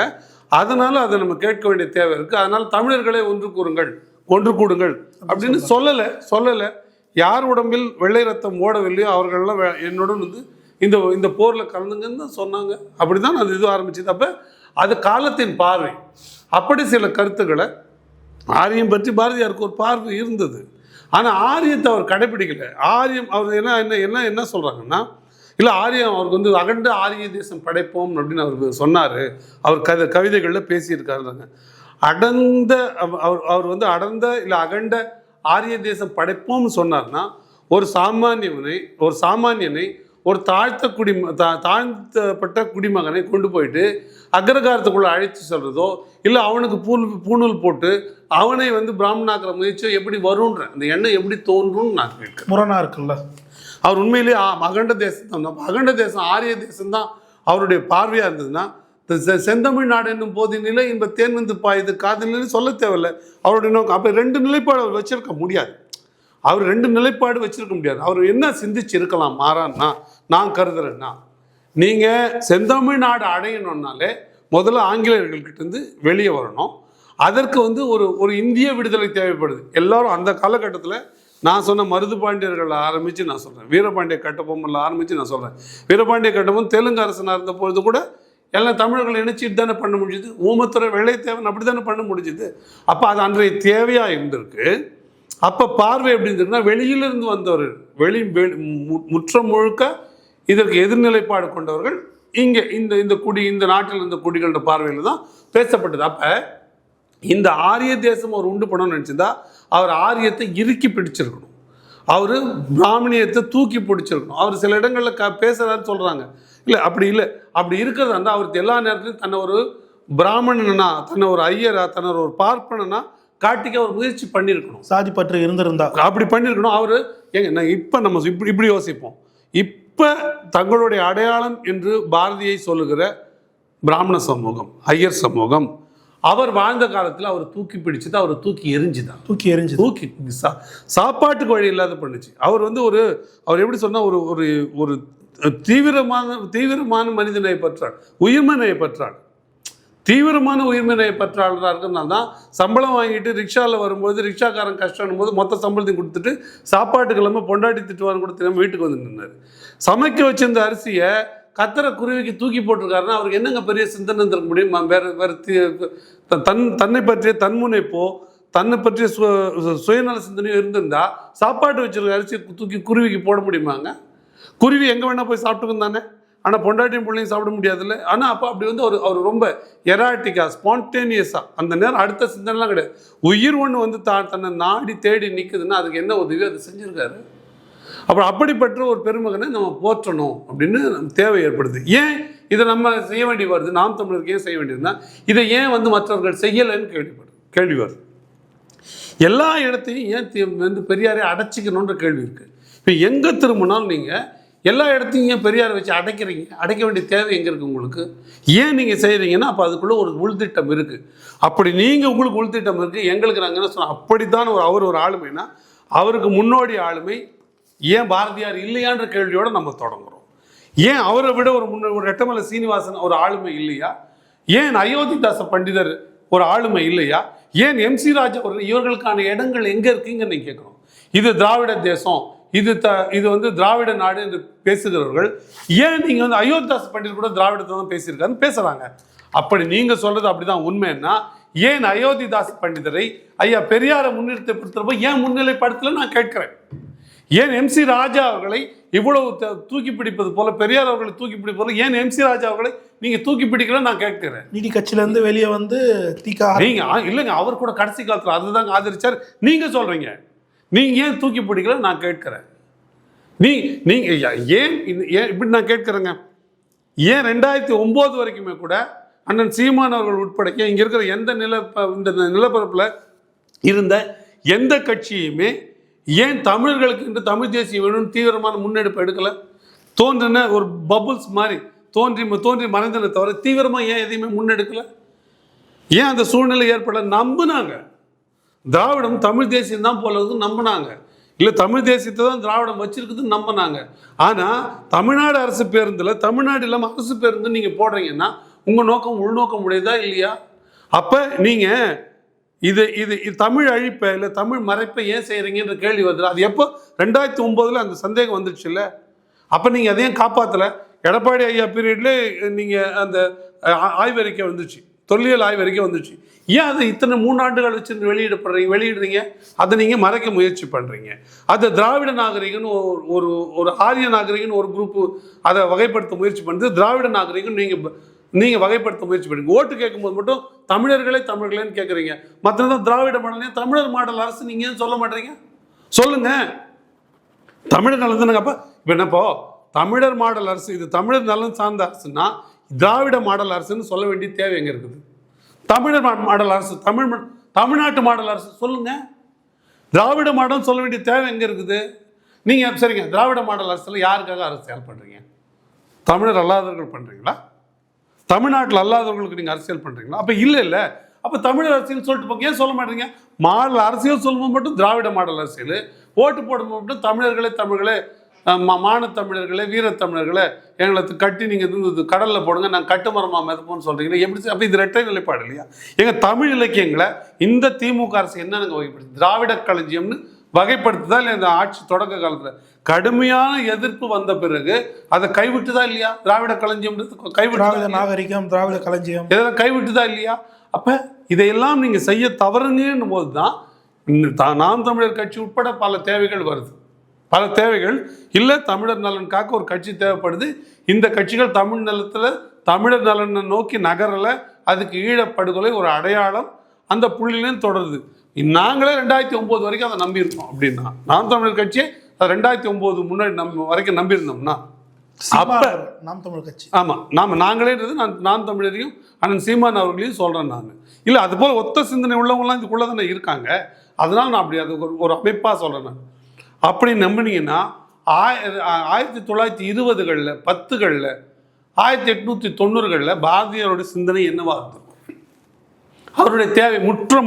அதனால் அதை நம்ம கேட்க வேண்டிய தேவை இருக்குது. அதனால் தமிழர்களே ஒன்று கூடுங்கள் அப்படின்னு சொல்லலை. யார் உடம்பில் வெள்ளை ரத்தம் ஓடவில்லையோ அவர்களெல்லாம் என்னுடன் வந்து இந்த போரில் கலந்துங்கன்னு தான் சொன்னாங்க. அப்படி தான் அது ஆரம்பிச்சது. அப்போ அது காலத்தின் பார்வை. அப்படி சில கருத்துக்களை ஆரியம் பற்றி பாரதியாருக்கு ஒரு பார்வை இருந்தது. ஆனால் ஆரியத்தை அவர் கடைபிடிக்கலை. ஆரியம் அவர் என்ன சொல்கிறாங்கன்னா, இல்லை ஆரியம் அவருக்கு வந்து அகண்ட ஆரிய தேசம் படைப்போம் அப்படின்னு அவர் சொன்னார். அவர் கவிதைகளில் பேசியிருக்காருங்க. அவர் வந்து அடர்ந்த இல்லை அகண்ட ஆரிய தேசம் படைப்போம்னு சொன்னார்னா, ஒரு சாமானியனை ஒரு தாழ்த்தப்பட்ட குடிமகனை கொண்டு போயிட்டு அக்ரகாரத்துக்குள்ளே அழைத்து சொல்கிறதோ, இல்லை அவனுக்கு பூணூல் போட்டு அவனை வந்து பிராமணாக்கிற முயற்சியோ எப்படி வரும்ன்ற அந்த எண்ணம் எப்படி தோன்றும்னு நான் கேட்குறேன். முரணா இருக்குல்ல. அவர் உண்மையிலேயே அகண்ட தேசம் தான், அகண்ட தேசம் ஆரிய தேசம்தான் அவருடைய பார்வையாக இருந்ததுன்னா, செந்தமிழ் நாடு என்னும் போது நிலை இன்ப தேன் வந்து பாயுது காதல் சொல்ல தேவையில்லை அவருடைய நோக்கம். அப்போ 2 நிலைப்பாடு அவர் வச்சிருக்க முடியாது. அவர் 2 நிலைப்பாடு வச்சிருக்க முடியாது. அவர் என்ன சிந்திச்சு இருக்கலாம் மாறான்னா, நான் கருதுறேன்னா, நீங்கள் செந்தமிழ் நாடு அடையணும்னாலே முதல்ல ஆங்கிலேயர்கள்கிட்டேருந்து வெளியே வரணும். அதற்கு வந்து ஒரு இந்திய விடுதலை தேவைப்படுது. எல்லாரும் அந்த காலகட்டத்தில் நான் சொன்ன மருதுபாண்டியர்கள் ஆரம்பித்து நான் சொல்கிறேன், வீரபாண்டிய கட்டபொம்மனில் ஆரம்பித்து நான் சொல்கிறேன். வீரபாண்டிய கட்டபொம்மன் தெலுங்கு அரசனாக இருந்த பொழுது கூட எல்லாம் தமிழர்களை இணைச்சிட்டு தானே பண்ண முடிஞ்சுது. ஊமத்துறை வெள்ளைத்தேவன் அப்படி தானே பண்ண முடிஞ்சுது. அப்போ அது அன்றைய தேவையாக இருந்திருக்கு. அப்போ பார்வை எப்படி இருந்திருக்குன்னா, வெளியிலிருந்து வந்தவர்கள் முற்றம் முழுக்க இதற்கு எதிர்நிலைப்பாடு கொண்டவர்கள் இங்கே இந்த நாட்டில் இருந்த குடிகளோட பார்வையில் தான் பேசப்பட்டது. அப்போ இந்த ஆரிய தேசம் அவர் உண்டு பண்ணணும்னு நினச்சிருந்தா அவர் ஆரியத்தை இறுக்கி பிடிச்சிருக்கணும், அவர் பிராமணியத்தை தூக்கி பிடிச்சிருக்கணும். அவர் சில இடங்களில் பேசுகிறாருன்னு சொல்கிறாங்க. இல்லை அப்படி இருக்கிறதா இருந்தால் அவருக்கு எல்லா நேரத்துலையும் தன்னை ஒரு பிராமணனா, தன்னை ஒரு ஐயரா, தன்னை ஒரு பார்ப்பனா காட்டிக்க அவர் முயற்சி பண்ணியிருக்கணும். சாதி பற்று இருந்திருந்தா அப்படி பண்ணியிருக்கணும். அவர் இப்போ நம்ம இப்படி யோசிப்போம். இப்போ தங்களுடைய அடையாளம் என்று பாரதியை சொல்லுகிற பிராமண சமூகம், ஐயர் சமூகம், அவர் வாழ்ந்த காலத்தில் அவர் தூக்கி பிடிச்சது, அவர் தூக்கி எரிஞ்சு சாப்பாட்டுக்கு வழி இல்லாத பண்ணுச்சு. அவர் வந்து அவர் எப்படி சொன்னால் ஒரு தீவிரமான மனிதனை பற்றாள், உயிர்மனையை பற்றாள். தீவிரமான உயிர்மனையை பற்றாளராக இருக்கிறதுனால தான் சம்பளம் வாங்கிட்டு ரிக்ஷாவில் வரும்போது ரிக்ஷாக்காரன் கஷ்டம் போது மொத்த சம்பளத்தையும் கொடுத்துட்டு சாப்பாட்டுக்கு இல்லாமல் பொண்டாட்டி திட்டுவான்னு கொடுத்து வீட்டுக்கு வந்து நின்னார். சமைக்க வச்சிருந்த அரிசியை கத்திர குருவிக்கு தூக்கி போட்டிருக்காருன்னா அவருக்கு என்னங்க பெரிய சிந்தனை இருந்திருக்க முடியும்? வேறு தன்னை பற்றிய தன்முனைப்போ தன்னை பற்றிய சுயநல சிந்தனையோ இருந்திருந்தா சாப்பாட்டு வச்சிருக்க அரிசியை தூக்கி குருவிக்கு போட முடியுமாங்க? குருவி எங்கே வேணால் போய் சாப்பிட்டுக்கும் தானே. ஆனால் பொண்டாட்டியும் பிள்ளையும் சாப்பிட முடியாதுல்ல. ஆனால் அப்போ அப்படி வந்து அவர் ரொம்ப எராட்டிக்காக ஸ்பான்டேனியஸாக அந்த நேரம் அடுத்த சிந்தனைலாம் கிடையாது. உயிர் ஒன்று வந்து தன்னை நாடி தேடி நிற்குதுன்னா அதுக்கு என்ன உதவி அதை செஞ்சுருக்காரு. அப்புறம் அப்படிப்பட்ட ஒரு பெருமகனை நம்ம போற்றணும் அப்படின்னு தேவை ஏற்படுது. ஏன் இதை நம்ம செய்ய வேண்டி வருது? நாம் தமிழருக்கு ஏன் செய்ய வேண்டியதுன்னா, இதை ஏன் வந்து மற்றவர்கள் செய்யலைன்னு கேள்வி வருது. எல்லா இடத்தையும் ஏன் வந்து பெரியாரை அடைச்சிக்கணுன்ற கேள்வி இருக்குது. இப்போ எங்கே திரும்பினாலும் நீங்கள் எல்லா இடத்தையும் ஏன் பெரியார் வச்சு அடைக்கிறீங்க? அடைக்க வேண்டிய தேவை எங்கே இருக்குது உங்களுக்கு? ஏன் நீங்கள் செய்கிறீங்கன்னா அப்போ அதுக்குள்ளே ஒரு உள்திட்டம் இருக்குது. அப்படி நீங்கள் உங்களுக்கு உள்திட்டம் இருக்குது, எங்களுக்கு நாங்கள் என்ன சொன்னோம், அப்படித்தான் ஒரு ஆளுமைனா அவருக்கு முன்னோடி ஆளுமை ஏன் பாரதியார் இல்லையான்ற கேள்வியோடு நம்ம தொடங்குறோம். ஏன் அவரை விட ஒரு ரெட்டமலை சீனிவாசன் ஒரு ஆளுமை இல்லையா? ஏன் அயோத்திதாச பண்டிதர் ஒரு ஆளுமை இல்லையா? ஏன் MC ராஜா இவர்களுக்கான இடங்கள் எங்கே இருக்குங்கன்னு நீங்கள் கேட்குறோம். இது திராவிட தேசம், இது வந்து திராவிட நாடு என்று பேசுகிறவர்கள் ஏன் நீங்கள் வந்து அயோத்திதாஸ் பண்டிதர் கூட திராவிடத்தை தான் பேசியிருக்காருன்னு பேசுகிறாங்க. அப்படி நீங்கள் சொல்கிறது அப்படிதான் உண்மைன்னா ஏன் அயோத்திதாஸ் பண்டிதரை ஐயா பெரியாரை முன்னிறுத்தப்படுத்துறப்போ ஏன் முன்னிலைப்படுத்தல நான் கேட்கிறேன். ஏன் MC ராஜா அவர்களை இவ்வளவு தூக்கி பிடிப்பது போல பெரியார் அவர்களை தூக்கி பிடிப்பது ஏன் MC ராஜா அவர்களை நீங்க தூக்கி பிடிக்கல நான் கேட்கிறேன். நீதி கட்சியில இருந்து வெளியே வந்து நீங்க இல்லைங்க, அவர் கூட கடைசி காலத்தில் அதுதான் ஆதரிச்சார். நீங்க சொல்றீங்க நீங்க ஏன் தூக்கி பிடிக்கல நான் கேட்கிறேன். நீங்க ஏன் இப்படி நான் கேட்கிறேங்க. ஏன் 2009 வரைக்குமே கூட அண்ணன் சீமான் அவர்கள் உட்பட இங்க இருக்கிற இந்த நிலப்பரப்புல இருந்த எந்த கட்சியுமே ஏன் தமிழர்களுக்கு என்று தமிழ் தேசியம் வேணும்னு தீவிரமான முன்னெடுப்பு எடுக்கல? தோன்றின ஒரு பபுள்ஸ் மாதிரி தோன்றி மறைந்தனை தவிர தீவிரமா ஏன் எதையுமே முன்னெடுக்கல? ஏன் அந்த சூழ்நிலை ஏற்பட நம்பினாங்க? திராவிடம் தமிழ் தேசியம் தான் போலது நம்பினாங்க. இல்லை தமிழ் தேசியத்தை தான் திராவிடம் வச்சிருக்குதுன்னு நம்பினாங்க. ஆனால் தமிழ்நாடு அரசு பேருந்தில் தமிழ்நாடு இல்லாமல் அரசு பேருந்து நீங்கள் போடுறீங்கன்னா உங்கள் நோக்கம் உள்நோக்கம் உடையதா இல்லையா? அப்போ நீங்கள் இது தமிழ் அழிப்பை இல்லை தமிழ் மறைப்பை ஏன் செய்கிறீங்கன்ற கேள்வி வருது. அது எப்போ 2009 அந்த சந்தேகம் வந்துடுச்சு இல்லை? அப்போ நீங்கள் அதையும் காப்பாற்றலை. எடப்பாடி ஐயா பீரியட்லேயே நீங்கள் அந்த ஆய்வறிக்கை வந்துச்சு, தொல்லியல் ஆய்வறிக்கை வந்துச்சு. ஏன் அதை இத்தனை 3 ஆண்டுகள் வச்சு வெளியிடுறீங்க? அதை நீங்கள் மறைக்க முயற்சி பண்ணுறீங்க. அதை திராவிட நாகரிகன்னு ஒரு ஆரிய நாகரிகன்னு ஒரு குரூப்பு அதை வகைப்படுத்த முயற்சி பண்ணுறது. திராவிட நாகரிகம் நீங்கள் வகைப்படுத்த முயற்சி பண்ணுறீங்க. ஓட்டு கேட்கும்போது மட்டும் தமிழர்களேன்னு கேட்குறீங்க. மற்றதான் திராவிட மாடல் தமிழர் மாடல் அரசு நீங்கள் ஏன் சொல்ல மாட்டீங்க? சொல்லுங்க. தமிழர் நலன் தானே. அப்போ இப்போ என்னப்போ தமிழர் மாடல் அரசு, இது தமிழர் நலன் சார்ந்த அரசுன்னா திராவிட மாடல் அரசுன்னு சொல்ல வேண்டிய தேவை எங்கே இருக்குது? தமிழர் மாடல் அரசு, தமிழ்நாட்டு மாடல் அரசு சொல்லுங்க. திராவிட மாடல் சொல்ல வேண்டிய தேவை எங்கே இருக்குது? நீங்கள் சரிங்க, திராவிட மாடல் அரசில் யாருக்காக அரசியல் பண்ணுறீங்க? தமிழர் அல்லாதவர்கள் பண்ணுறீங்களா? தமிழ்நாட்டில் அல்லாதவர்களுக்கு நீங்கள் அரசியல் பண்ணுறீங்களா? அப்போ இல்லை. அப்போ தமிழர் அரசியல் சொல்லிட்டு போங்க. ஏன் சொல்ல மாட்டீங்க? மாடல் அரசியல் சொல்லும்போது மட்டும் திராவிட மாடல் அரசியல், ஓட்டு போடும்போது மட்டும் தமிழர்களே மானத்தமிழர்களே வீரத்தமிழர்களே எங்களை கட்டி நீங்கள் கடலில் போடுங்க, நாங்கள் கட்டுமரமாக மிதப்போம்னு சொல்கிறீங்களா? எப்படி? அப்போ இது இரட்டை நிலைப்பாடு இல்லையா? எங்கள் தமிழ் இலக்கியங்களை இந்த திமுக அரசு என்னன்னு வகைப்படுத்து? திராவிட களஞ்சியம்னு வகைப்படுத்துதா இல்லை? இந்த ஆட்சி தொடக்க காலத்தில் கடுமையான எதிர்ப்பு வந்த பிறகு அதை கைவிட்டுதா இல்லையா? திராவிட களஞ்சியம் கைவிட்டு நாகரிகம் திராவிட களஞ்சியம் இதெல்லாம் கைவிட்டுதா இல்லையா? அப்போ இதையெல்லாம் நீங்கள் செய்ய தவறுங்கன்னும் போது தான் நாம் தமிழர் கட்சி உட்பட பல தேவைகள் வருது. பல தேவைகள் இல்லை, தமிழர் நலன் காக்க ஒரு கட்சி தேவைப்படுது. இந்த கட்சிகள் தமிழ் நிலத்தில் தமிழர் நலனை நோக்கி நகரலை. அதுக்கு ஈழப்படுகொலை ஒரு அடையாளம் அந்த புள்ளியிலேருந்து தொடருது. நாங்களே 2009 வரைக்கும் அதை நம்பியிருக்கோம். அப்படின்னா நாம் தமிழர் கட்சியை 2009 முன்னாடி வரைக்கும் நம்பியிருந்தோம்னா அப்போ நாம் தமிழர் கட்சி ஆமாம் நாங்களேன்றது நான் தமிழரையும் அண்ணன் சீமான் அவர்களையும் சொல்கிறேன். நான் இல்லை அது போல் ஒத்த சிந்தனை உள்ளவங்களாம் இதுக்குள்ளே தானே இருக்காங்க. அதனால் நான் அப்படி அது ஒரு அமைப்பாக சொல்கிறேன். நான் அப்படி நம்பினீங்கன்னா 1920களில் 10களில் 1890களில் பாரதியாருடைய சிந்தனை என்னவா இருந்திருக்கும்? அவருடைய தேவை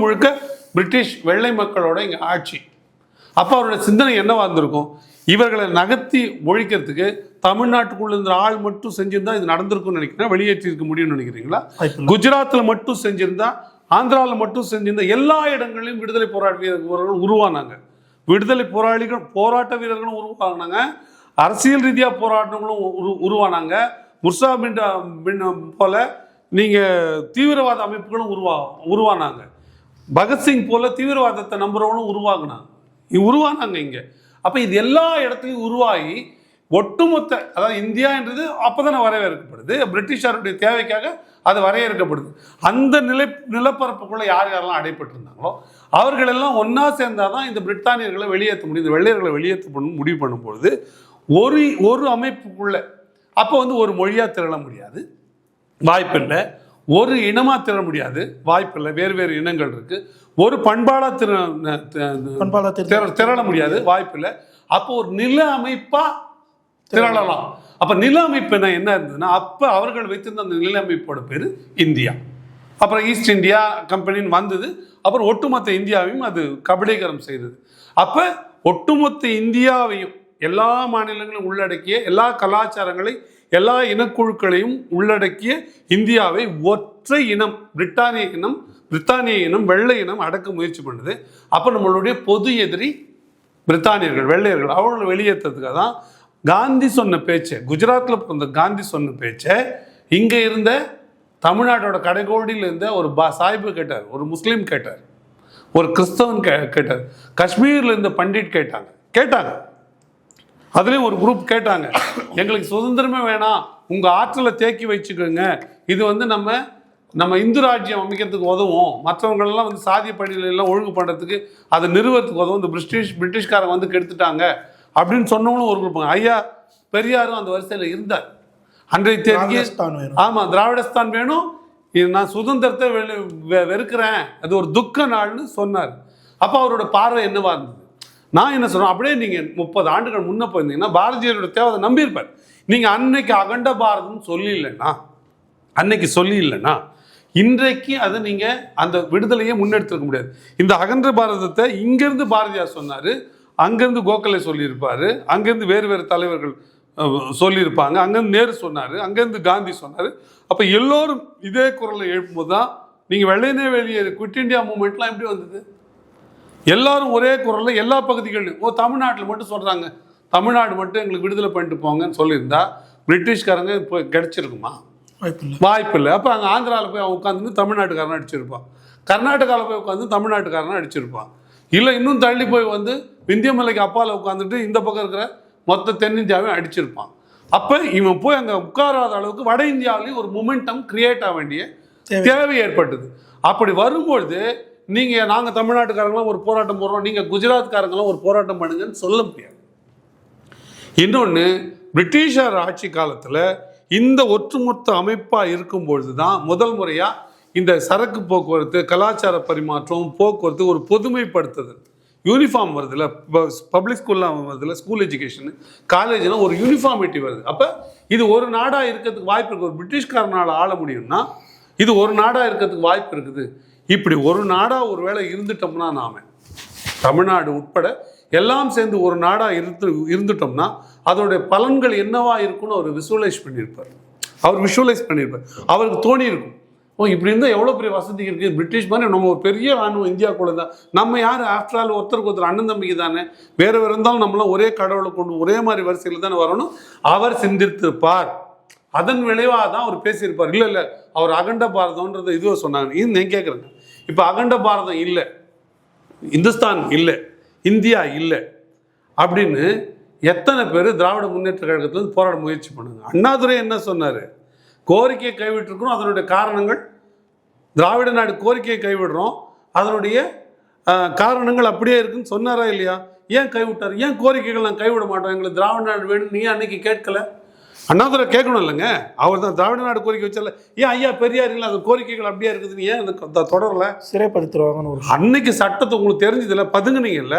முழுக்க பிரிட்டிஷ் வெள்ளை மக்களோட இங்கே ஆட்சி. அப்போ அவருடைய சிந்தனை என்னவா இருந்திருக்கும்? இவர்களை நகர்த்தி ஒழிக்கிறதுக்கு தமிழ்நாட்டுக்குள்ள இருந்த ஆள் மட்டும் செஞ்சிருந்தா இது நடந்திருக்கும்னு நினைக்கிறேன். வெளியேற்றிருக்க முடியும்னு நினைக்கிறீங்களா? குஜராத்தில் மட்டும் செஞ்சிருந்தா, ஆந்திராவில் மட்டும் செஞ்சிருந்தா, எல்லா இடங்களிலும் விடுதலை வீரர்கள் உருவானாங்க. விடுதலை போராட்ட வீரர்களும் உருவானாங்க. அரசியல் ரீதியாக போராட்டங்களும் உருவானாங்க. முர்சா பின் போல நீங்கள் தீவிரவாத அமைப்புகளும் உருவானாங்க. பகத்சிங் போல தீவிரவாதத்தை நம்புறவங்களும் உருவானாங்க இங்கே. அப்போ இது எல்லா இடத்துலையும் உருவாகி ஒட்டுமொத்த, அதாவது இந்தியா என்றது அப்போதானே வரையறுக்கப்படுது. பிரிட்டிஷாருடைய தேவைக்காக அது வரையறுக்கப்படுது. அந்த நிலப்பரப்புக்குள்ளே யாரெல்லாம் அடைப்பட்டிருந்தாங்களோ அவர்களெல்லாம் ஒன்றா சேர்ந்தால் தான் இந்த பிரித்தானியர்களை வெளியேற்ற முடியும், இந்த வெள்ளையர்களை வெளியேற்ற முடிவு பண்ணும்பொழுது ஒரு அமைப்புக்குள்ளே அப்போ ஒரு மொழியாக திரள முடியாது, வாய்ப்பில்லை. ஒரு இனமாக திரள முடியாது, வாய்ப்பில்லை. வேறு இனங்கள் இருக்குது. ஒரு பண்பாடாக திரள முடியாது, வாய்ப்பில்லை. அப்போ ஒரு நில அமைப்பாக திரளலாம். அப்ப நில அமைப்பு என்ன இருந்ததுன்னா, அப்ப அவர்கள் வைத்திருந்த அந்த நில அமைப்போட பேரு இந்தியா. அப்புறம் ஈஸ்ட் இந்தியா கம்பெனின்னு வந்தது. அப்புறம் ஒட்டுமொத்த இந்தியாவையும் அது கபலீகரம் செய்தது. அப்ப ஒட்டுமொத்த இந்தியாவையும் எல்லா மாநிலங்களும் உள்ளடக்கிய, எல்லா கலாச்சாரங்களை, எல்லா இனக்குழுக்களையும் உள்ளடக்கிய இந்தியாவை ஒற்றை இனம், பிரித்தானிய இனம், வெள்ளை இனம் அடக்க முயற்சி பண்ணுது. அப்ப நம்மளுடைய பொது எதிரி பிரித்தானியர்கள், வெள்ளையர்கள். அவங்களை வெளியேற்றதுக்காக தான் காந்தி சொன்ன பேச்சை, குஜராத்தில் பிறந்த காந்தி சொன்ன பேச்சை இங்கே இருந்த தமிழ்நாட்டோட கடைகோடியில் இருந்த ஒரு சாஹிபு கேட்டார், ஒரு முஸ்லீம் கேட்டார், ஒரு கிறிஸ்தவன் கேட்டார், காஷ்மீரில் இருந்த பண்டிட் கேட்டாங்க. அதுலேயும் ஒரு குரூப் கேட்டாங்க, எங்களுக்கு சுதந்திரமே வேணாம், உங்கள் ஆற்றலை தேக்கி வச்சுக்கோங்க, இது வந்து நம்ம இந்து ராஜ்யம் அமைக்கிறதுக்கு உதவும், மற்றவங்களெல்லாம் வந்து சாதிய பணிகளெல்லாம் ஒழுங்கு பண்ணுறதுக்கு அதை நிறுவனத்துக்கு உதவும், இந்த பிரிட்டிஷ்காரங்க வந்து கெடுத்துட்டாங்க அப்படின்னு சொன்னவங்களும் ஒரு குரூப். ஐயா பெரியாரும் அந்த வரிசையில் இருந்தார். அன்றைய தேதிக்கு ஆமாம் திராவிடஸ்தான் வேணும், நான் சுதந்திரத்தை வெறுக்கிறேன், அது ஒரு துக்க நாள்னு சொன்னார். அப்போ அவரோட பார்வை என்னவா இருந்தது? நான் என்ன சொல்றேன், அப்படியே நீங்கள் 30 ஆண்டுகள் முன்ன போயிருந்தீங்கன்னா பாரதியாரோட தேவை நம்பியிருப்பார். நீங்கள் அன்னைக்கு அகண்ட பாரதம் சொல்லி இல்லைன்னா இன்றைக்கு அதை நீங்கள் அந்த விடுதலையை முன்னெடுத்துருக்க முடியாது. இந்த அகன்ற பாரதத்தை இங்கேருந்து பாரதியார் சொன்னார், அங்கேருந்து கோகலே சொல்லியிருப்பார், அங்கேருந்து வேறு தலைவர்கள் சொல்லியிருப்பாங்க, அங்கேருந்து நேரு சொன்னார், அங்கேருந்து காந்தி சொன்னார். அப்போ எல்லோரும் இதே குரலை எழுப்பும்போது தான் நீங்கள் வெள்ளையனே வெளியேறு, குவிட் இண்டியா மூமெண்ட்லாம் எப்படி வந்தது? எல்லாரும் ஒரே குரலில் எல்லா பகுதிகளிலும், தமிழ்நாட்டில் மட்டும் சொல்கிறாங்க, தமிழ்நாடு மட்டும் எங்களுக்கு விடுதலை பண்ணிட்டு போங்கன்னு சொல்லியிருந்தா பிரிட்டிஷ்காரங்க இப்போ கிடைச்சிருக்குமா? வாய்ப்பில்லை. அப்போ அங்கே ஆந்திராவில் போய் அவன் உட்காந்து தமிழ்நாட்டுக்காரனை அடிச்சிருப்பான், கர்நாடகாவில் போய் உட்காந்து தமிழ்நாட்டுக்காரனை அடிச்சிருப்பான், இல்லை இன்னும் தள்ளி போய் வந்து விந்தியமலைக்கு அப்பாவில் உட்காந்துட்டு இந்த பக்கம் இருக்கிற மொத்த தென்னிந்தியாவையும் அடிச்சிருப்பான். அப்போ இவன் போய் அங்கே உட்காராத அளவுக்கு வட இந்தியாவிலையும் ஒரு மொமெண்டம் கிரியேட் ஆக வேண்டிய தேவை ஏற்பட்டது. அப்படி வரும்பொழுது நாங்கள் தமிழ்நாட்டுக்காரங்களாம் ஒரு போராட்டம் போடுறோம், நீங்கள் குஜராத்காரங்களாம் ஒரு போராட்டம் பண்ணுங்கன்னு சொல்ல முடியாது. இன்னொன்று, பிரிட்டிஷார் ஆட்சி காலத்தில் இந்த ஒட்டுமொத்த அமைப்பாக இருக்கும்பொழுது தான் முதல் முறையாக இந்த சரக்கு போக்குவரத்து, கலாச்சார பரிமாற்றம், போக்குவரத்து ஒரு பொதுமைப்படுத்துதல், யூனிஃபார்ம் வருதுல்ல, பப்ளிக் ஸ்கூல்லாம் வருதுல்ல, ஸ்கூல் எஜுகேஷனு, காலேஜ்னா ஒரு யூனிஃபார்மிட்டி வருது. அப்போ இது ஒரு நாடாக இருக்கிறதுக்கு வாய்ப்பு இருக்குது. ஒரு பிரிட்டிஷ்காரனால் ஆள முடியும்னா இது ஒரு நாடாக இருக்கிறதுக்கு வாய்ப்பு இருக்குது. இப்படி ஒரு நாடாக ஒரு வேளை இருந்துட்டோம்னா, நாம் தமிழ்நாடு உட்பட எல்லாம் சேர்ந்து ஒரு நாடாக இருந்துட்டோம்னா அதோடைய பலன்கள் என்னவா இருக்குன்னு அவர் விஷுவலைஸ் பண்ணியிருப்பார். அவருக்கு தோணி இருக்கும், இப்படி இருந்தால் எவ்வளோ பெரிய வசதி இருக்குது, பிரிட்டிஷ் மாதிரி நம்ம ஒரு பெரிய ராணுவம் இந்தியாவுக்குள்ள தான், நம்ம யார் ஆஃப்டர் ஆல் ஒருத்தருக்கு ஒருத்தர் அண்ணன் தம்பிக்கு தானே, வேறு இருந்தாலும் நம்மளாம் ஒரே கடவுளை கொண்டு ஒரே மாதிரி வரிசையில் தானே வரணும், அவர் சிந்தித்திருப்பார். அதன் விளைவாக தான் அவர் பேசியிருப்பார். இல்லை அவர் அகண்ட பாரதம்ன்றதை இதுவோ சொன்னாங்க. இது நான் கேட்குறேங்க, இப்போ அகண்ட பாரதம் இல்லை, இந்துஸ்தான் இல்லை, இந்தியா இல்லை அப்படின்னு எத்தனை பேர் திராவிட முன்னேற்ற கழகத்திலேருந்து போராட முயற்சி பண்ணுங்க. அண்ணாதுரை என்ன சொன்னார்? கோரிக்கையை கைவிட்டிருக்கிறோம், அதனுடைய காரணங்கள், திராவிட நாடு கோரிக்கையை கைவிடுறோம், அதனுடைய காரணங்கள் அப்படியே இருக்குன்னு சொன்னாரா இல்லையா? ஏன் கைவிட்டார்? ஏன் கோரிக்கைகள் நான் கைவிட மாட்டோம், எங்களுக்கு திராவிட நாடு வேணும் நீ அன்னைக்கு கேட்கல? அண்ணாதுரை கேட்கணும் இல்லைங்க, அவர் தான் திராவிட நாடு கோரிக்கை வச்சால, ஏன் ஐயா பெரியார் இல்லை அந்த கோரிக்கைகள் அப்படியே இருக்குதுன்னு ஏன் அந்த தொடரல? சிறைப்படுத்துருவாங்கன்னு அன்னைக்கு சட்டத்தை உங்களுக்கு தெரிஞ்சதில்ல, பதுங்குனீங்கல்ல,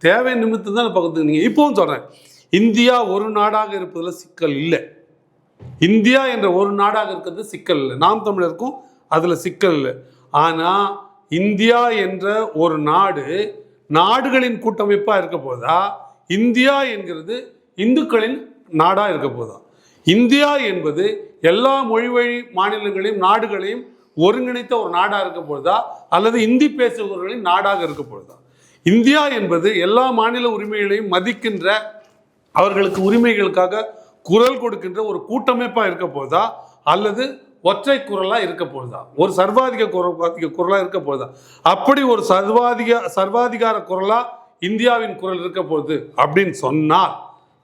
தேவை நிமித்தம் தான் பதுங்குனீங்க. இப்பவும் சொல்கிறேன், இந்தியா ஒரு நாடாக இருப்பதில் சிக்கல் இல்லை, இந்தியா என்ற ஒரு நாடாக இருக்கிறது சிக்கல் இல்லை, நாம் தமிழருக்கும் அதில் சிக்கல் இல்லை. ஆனால் இந்தியா என்ற ஒரு நாடுகளின் கூட்டமைப்பாக இருக்க போதா, இந்தியா என்கிறது இந்துக்களின் நாடாக இருக்க போதா? இந்தியா என்பது எல்லா மொழி வழி மாநிலங்களையும் நாடுகளையும் ஒருங்கிணைத்த ஒரு நாடாக இருக்க போதா, அல்லது இந்தி பேசுபவர்களின் நாடாக இருக்க போதா? இந்தியா என்பது எல்லா மாநில உரிமைகளையும் மதிக்கின்ற, அவர்களுக்கு உரிமைகளுக்காக குரல் கொடுக்கின்ற ஒரு கூட்டமைப்பாக இருக்க போதா, அல்லது ஒற்றை குரலாக இருக்க போதா, ஒரு சர்வாதிக குரலாக இருக்க போதா? அப்படி ஒரு சர்வாதிகார குரலாக இந்தியாவின் குரல் இருக்க போகுது அப்படின்னு சொன்னால்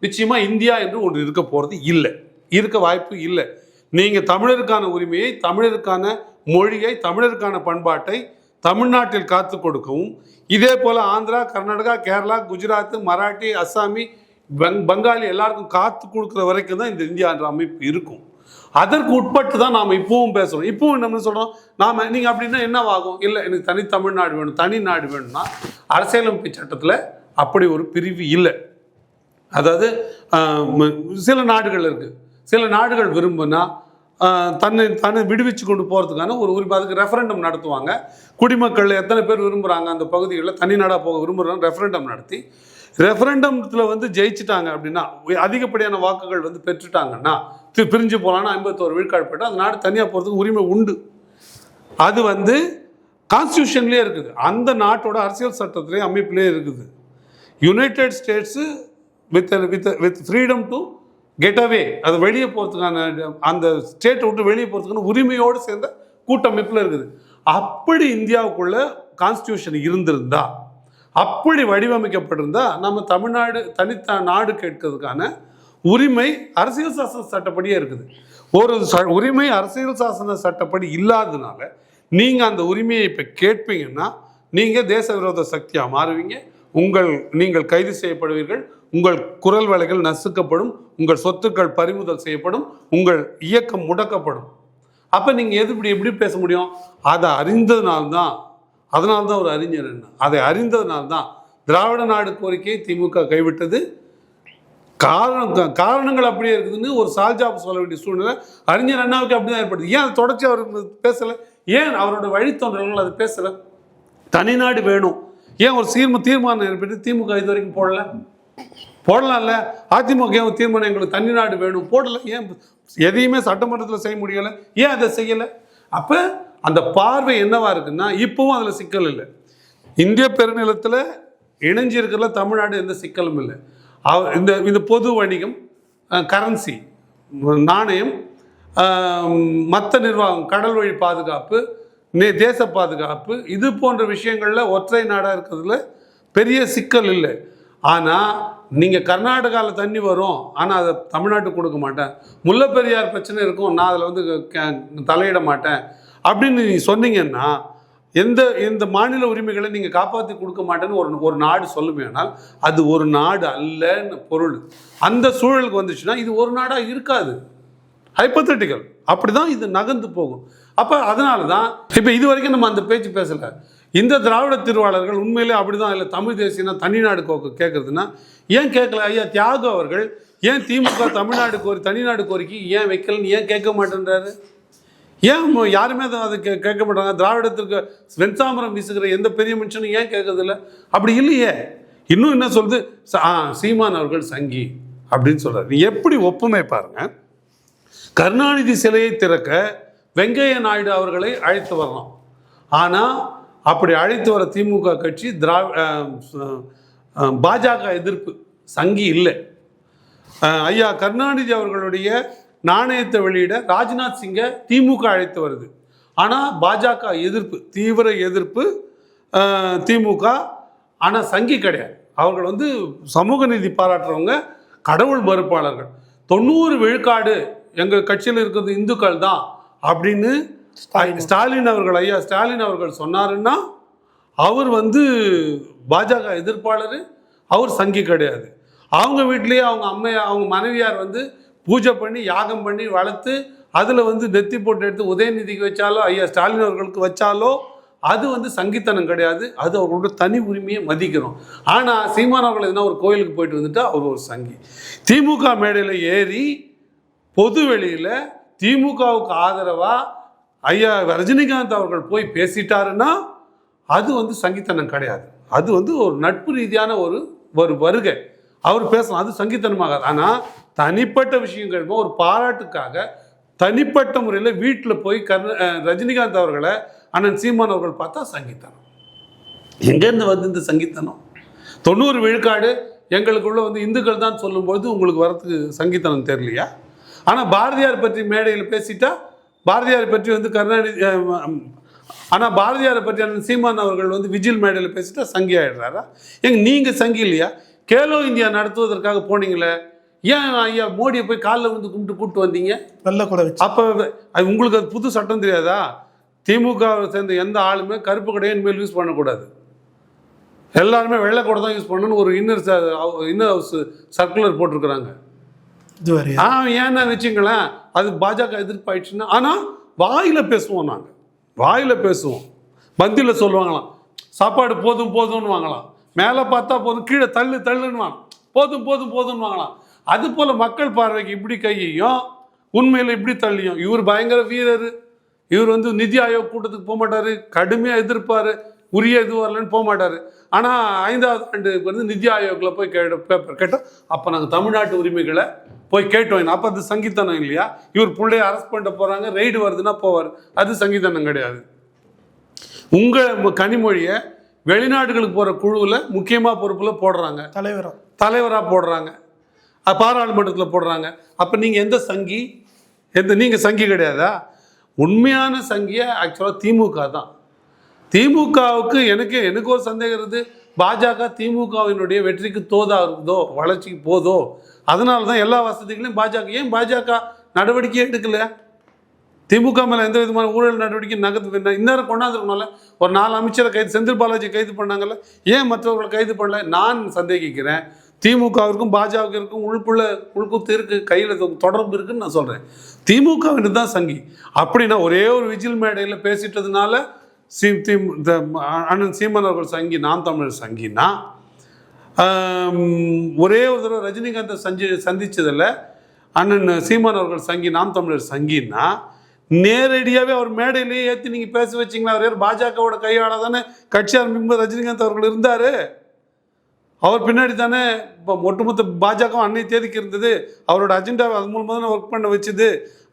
நிச்சயமா இந்தியா என்று ஒன்று இருக்க போகிறது இல்லை, இருக்க வாய்ப்பு இல்லை. நீங்கள் தமிழருக்கான உரிமையை, தமிழருக்கான மொழியை, தமிழருக்கான பண்பாட்டை தமிழ்நாட்டில் காத்து கொடுக்கவும், இதே போல் ஆந்திரா, கர்நாடகா, கேரளா, குஜராத், மராட்டி, அஸ்ஸாமி, பங்காளி எல்லாருக்கும் காத்து கொடுக்குற வரைக்கும் தான் இந்த இந்தியா என்ற அமைப்பு இருக்கும். அதற்கு உட்பட்டு தான் நாம் இப்பவும் பேசுகிறோம். இப்பவும் நம்ம சொல்கிறோம், நீங்கள் அப்படின்னா என்னவாகும்? இல்லை எனக்கு தனி தமிழ்நாடு வேணும், தனி நாடு வேணும்னா அரசியலமைப்பு சட்டத்தில் அப்படி ஒரு பிரிவு இல்லை. அதாவது சில நாடுகள் இருக்குது, சில நாடுகள் விரும்புனா தன்னை விடுவிச்சு கொண்டு போகிறதுக்கான ஒரு உரிமை, அதுக்கு ரெஃபரண்டம் நடத்துவாங்க. குடிமக்கள் எத்தனை பேர் விரும்புகிறாங்க அந்த பகுதிகளில் தனி நாடாக போக விரும்புகிறாங்க, ரெஃபரண்டம் நடத்தி ரெஃபரண்டத்தில் வந்து ஜெயிச்சிட்டாங்க அப்படின்னா, அதிகப்படியான வாக்குகள் வந்து பெற்றுட்டாங்கன்னா பிரிஞ்சு போகலான்னா 51 விழுக்காடு போய்ட்டு அந்த நாடு தனியாக போகிறதுக்கு உரிமை உண்டு. அது வந்து கான்ஸ்டியூஷன்லேயே இருக்குது, அந்த நாட்டோட அரசியல் சட்டத்திலே அமைப்பிலே இருக்குது. United States with freedom to get away, அது வெளியே போகிறதுக்கான அந்த ஸ்டேட்டை விட்டு வெளியே போகிறதுக்கான உரிமையோடு சேர்ந்த கூட்டமைப்பில் இருக்குது. அப்படி இந்தியாவுக்குள்ள கான்ஸ்டியூஷன் இருந்திருந்தா, அப்படி வடிவமைக்கப்பட்டிருந்தா, நம்ம தமிழ்நாடு தனித்த நாடு கேட்கறதுக்கான உரிமை அரசியல் சாசன சட்டப்படியே இருக்குது. ஒரு உரிமை அரசியல் சாசன சட்டப்படி இல்லாததுனால நீங்கள் அந்த உரிமையை இப்போ கேட்பீங்கன்னா நீங்கள் தேச விரோத சக்தியாக மாறுவீங்க, நீங்கள் கைது செய்யப்படுவீர்கள், உங்கள் குரல் வலைகள் நசுக்கப்படும், உங்கள் சொத்துக்கள் பறிமுதல் செய்யப்படும், உங்கள் இயக்கம் முடக்கப்படும். அப்போ நீங்கள் எப்படி பேச முடியும்? அதை அறிந்ததுனால்தான், அதனால்தான் ஒரு அறிஞர் என்ன, அதை அறிந்ததுனால்தான் திராவிட நாடு கோரிக்கையை திமுக கைவிட்டது. காரணங்கள் அப்படியே இருக்குதுன்னு ஒரு சால்ஜாப் சொல்ல வேண்டிய சூழ்நிலை அறிஞர் அண்ணாவுக்கு அப்படிதான் ஏற்படுது. ஏன் அதை தொடர்ச்சி அவர் பேசலை? ஏன் அவரோட வழித்தோன்றல்கள் அதை பேசலை? தனிநாடு வேணும், ஏன் ஒரு தீர்மானம் ஏற்பட்டு திமுக இது வரைக்கும் போடலாம்ல? அதிமுக தீர்மானம் எங்களுக்கு தனிநாடு வேணும் போடல, ஏன் எதையுமே சட்டமன்றத்தில் செய்ய முடியலை, ஏன் அதை செய்யலை? அப்போ அந்த பார்வை என்னவா இருக்குன்னா, இப்பவும் அதில் சிக்கல் இல்லை. இந்திய பெருநிலத்தில் இணைஞ்சி இருக்கிறதுல தமிழ்நாடு எந்த சிக்கலும் இல்லை. இந்த பொது வணிகம், கரன்சி, நாணயம், மற்ற நிர்வாகம், கடல் வழி பாதுகாப்பு, தேச பாதுகாப்பு, இது போன்ற விஷயங்களில் ஒற்றை நாடாக இருக்கிறதுல பெரிய சிக்கல் இல்லை. ஆனால் நீங்கள் கர்நாடகாவில் தண்ணி வரும், ஆனால் அதை தமிழ்நாட்டுக்கு கொடுக்க மாட்டேன், முல்லைப்பெரியார் பிரச்சனை இருக்கும், நான் அதில் வந்து தலையிட மாட்டேன் அப்படின்னு நீங்கள் சொன்னீங்கன்னா, எந்த மாநில உரிமைகளை நீங்கள் காப்பாற்றி கொடுக்க மாட்டேன்னு ஒரு நாடு சொல்லுமேனால் அது ஒரு நாடு அல்லன்னு பொருள். அந்த சூழலுக்கு வந்துச்சுன்னா இது ஒரு நாடாக இருக்காது, ஹைப்போதெட்டிக்கல். அப்படி தான் இது நகர்ந்து போகும். அப்போ அதனால தான் இப்போ இது வரைக்கும் நம்ம அந்த பேச்சு பேசலை. இந்த திராவிட திருவாளர்கள் உண்மையிலே அப்படி தான் இல்லை, தமிழ் தேசியனா தனிநாடு கேட்குறதுன்னா ஏன் கேட்கல? ஐயா தியாகு அவர்கள் ஏன் திமுக தமிழ்நாடு தனிநாடு கோரிக்கை ஏன் வைக்கலன்னு ஏன் கேட்க மாட்டேன்றாரு? ஏன் யாருமே அதை கேட்க மாட்டாங்க? திராவிடத்திற்கு வெண்சாமரம் வீசுகிற எந்த பெரிய மனுஷனும் ஏன் கேட்கறதில்ல? அப்படி இல்லையே. இன்னும் என்ன சொல்லுது, சீமான் அவர்கள் சங்கி அப்படின்னு சொல்றாரு. நீ எப்படி ஒப்புமை பாருங்க. கருணாநிதி சிலையை திறக்க வெங்கைய நாயுடு அவர்களை அழைத்து வரலாம், ஆனால் அப்படி அழைத்து வர திமுக கட்சி பாஜக எதிர்ப்பு, சங்கி இல்லை. ஐயா கருணாநிதி அவர்களுடைய நாணயத்தை வெளியிட ராஜ்நாத் சிங்கை திமுக அழைத்து வருது, ஆனால் பாஜக எதிர்ப்பு, தீவிர எதிர்ப்பு திமுக. ஆனால் சங்கி கிடையாது. அவர்கள் வந்து சமூக நீதி பாராட்டுறவங்க, கடவுள் மறுப்பாளர்கள். 90 விழுக்காடு எங்கள் கட்சியில் இருக்கிறது இந்துக்கள் தான் அப்படின்னு ஸ்டாலின் அவர்கள், ஐயா ஸ்டாலின் அவர்கள் சொன்னாருன்னா அவர் வந்து பாஜக எதிர்ப்பாளர், அவர் சங்கி கிடையாது. அவங்க வீட்லேயே அவங்க மனைவியார் வந்து பூஜை பண்ணி யாகம் பண்ணி வளர்த்து அதில் வந்து நெத்தி போட்டு எடுத்து உதயநிதிக்கு வச்சாலோ ஐயா ஸ்டாலின் அவர்களுக்கு வச்சாலோ அது வந்து சங்கித்தனம் கிடையாது, அது அவர்களோட தனி உரிமையை மதிக்கிறோம். ஆனால் சீமான் அவர்கள் எதுனா ஒரு கோயிலுக்கு போயிட்டு வந்துட்டா அவர் ஒரு சங்கி. திமுக மேடையில் ஏறி பொது வெளியில் திமுகவுக்கு ஆதரவாக ஐயா ரஜினிகாந்த் அவர்கள் போய் பேசிட்டாருன்னா அது வந்து சங்கித்தனம் கிடையாது, அது வந்து ஒரு நட்பு ரீதியான ஒரு வருகை. அவர் பேசலாம், அது சங்கித்தனமாகாது. ஆனால் தனிப்பட்ட விஷயங்கள் ஒரு பாராட்டுக்காக தனிப்பட்ட முறையில் வீட்டில் போய் ரஜினிகாந்த் அவர்களை அண்ணன் சீமான் அவர்கள் பார்த்தா சங்கித்தனம். எங்கேருந்து வந்து இந்த சங்கித்தனம்? 90 விழுக்காடு எங்களுக்குள்ள வந்து இந்துக்கள் தான் சொல்லும்போது உங்களுக்கு வரத்துக்கு சங்கித்தனம் தெரியலையா? ஆனால் பாரதியார் பற்றி மேடையில் பேசிட்டா பாரதியார் பற்றி வந்து கருணாநிதி, ஆனால் பாரதியாரை பற்றி அண்ணன் சீமான் அவர்கள் வந்து விஜில் மேடையில் பேசிட்டா சங்கி ஆகிடுறாரா? நீங்கள் சங்கி இல்லையா? கேலோ இந்தியா நடத்துவதற்காக போனீங்களே, ஏன் ஐயா மோடியை போய் காலில் வந்து கூப்பிட்டு வந்தீங்க? வெள்ளை கூட வச்சு. அப்போ உங்களுக்கு அது புது சட்டம் தெரியாதா? திமுகவை சேர்ந்த எந்த ஆளுமே கருப்பு கடையை இனிமேல் யூஸ் பண்ணக்கூடாது, எல்லாருமே வெள்ளை கூட தான் யூஸ் பண்ணணும்னு ஒரு இன்னர் ஹவுஸ் சர்க்குலர் போட்டிருக்கிறாங்க. ஏன்னா வச்சுங்களேன், அது பாஜக எதிர்ப்பாயிடுச்சுன்னா. ஆனால் வாயில் பேசுவோம், நாங்கள் வாயில் பேசுவோம். மத்தியில் சொல்லுவாங்களாம் சாப்பாடு போதும் போதும்னு வாங்கலாம், மேலே பார்த்தா போதும் கீழே தள்ளுன்னு வாங்க. போதும் போதும் போதும்னு வாங்கலாம். அது போல் மக்கள் பார்வைக்கு இப்படி கையையும் உண்மையில் இப்படி தள்ளியும் இவர் பயங்கர வீரர், இவர் வந்து நிதி ஆயோக் கூட்டத்துக்கு போக மாட்டார், கடுமையாக எதிர்ப்பார், உரிய இது வரலன்னு போக மாட்டார். ஆனால் 5வது ஆண்டுக்கு வந்து நிதி ஆயோக்கில் போய் பேப்பர் கேட்டோம். அப்போ நாங்கள் தமிழ்நாட்டு உரிமைகளை போய் கேட்டோம். அப்போ அது சங்கித்தனம் இல்லையா? இவர் பிள்ளைய அரெஸ்ட் பண்ணிட்டு போகிறாங்க, ரெய்டு வருதுன்னா போவார், அது சங்கித்தனம் கிடையாது. உங்கள் கனிமொழியை வெளிநாடுகளுக்கு போகிற குழுவில் முக்கியமாக பொறுப்பில் போடுறாங்க, தலைவராக போடுறாங்க, பாராளுமன்றத்தில் போடுறாங்க. அப்போ நீங்கள் எந்த சங்கி? நீங்கள் சங்கி கிடையாதா? உண்மையான சங்கியை ஆக்சுவலாக திமுக தான். திமுகவுக்கு எனக்கு ஒரு சந்தேகம் இருக்குது, பாஜக திமுகவினுடைய வெற்றிக்கு தோதா இருக்குதோ, வளர்ச்சிக்கு போதோ, அதனால தான் எல்லா வசதிகளையும் பாஜக நடவடிக்கையே எடுக்கல. திமுக மேலே எந்த விதமான ஊழல் நடவடிக்கை இந்நேரம் கொண்டாந்துருக்கணும்ல. ஒரு 4 அமைச்சரை கைது, செந்தில் பாலாஜி கைது பண்ணாங்கல்ல, ஏன் மற்றவர்களை கைது பண்ணல? நான் சந்தேகிக்கிறேன் திமுகவிற்கும் பாஜகவிற்கும் உள்குத்து இருக்கு, கையில் தொடர்பு இருக்குன்னு நான் சொல்கிறேன். திமுகவின் தான் சங்கி. அப்படின்னா ஒரே ஒரு விஜில் மேடையில் பேசிட்டதுனால அண்ணன் சீமான் அவர்கள் சங்கி, நாம் தமிழர் சங்கினா, ஒரே ஒரு தடவை ரஜினிகாந்தை சந்திச்சதில் அண்ணன் சீமான் அவர்கள் சங்கி, நாம் தமிழர் சங்கின்னா, நேரடியாகவே அவர் மேடையிலேயே ஏற்றி நீங்கள் பேச வச்சிங்களா? அவர் பாஜகவோட கையாள தானே கட்சி ஆரம்பிக்கும்போது ரஜினிகாந்த் அவர்கள் இருந்தார். அவர் பின்னாடி தானே இப்போ ஒட்டுமொத்த பாஜக அன்னை தேதிக்கு இருந்தது. அவரோட அஜெண்டாவை அது மூலமாக தானே ஒர்க் பண்ண வச்சுது.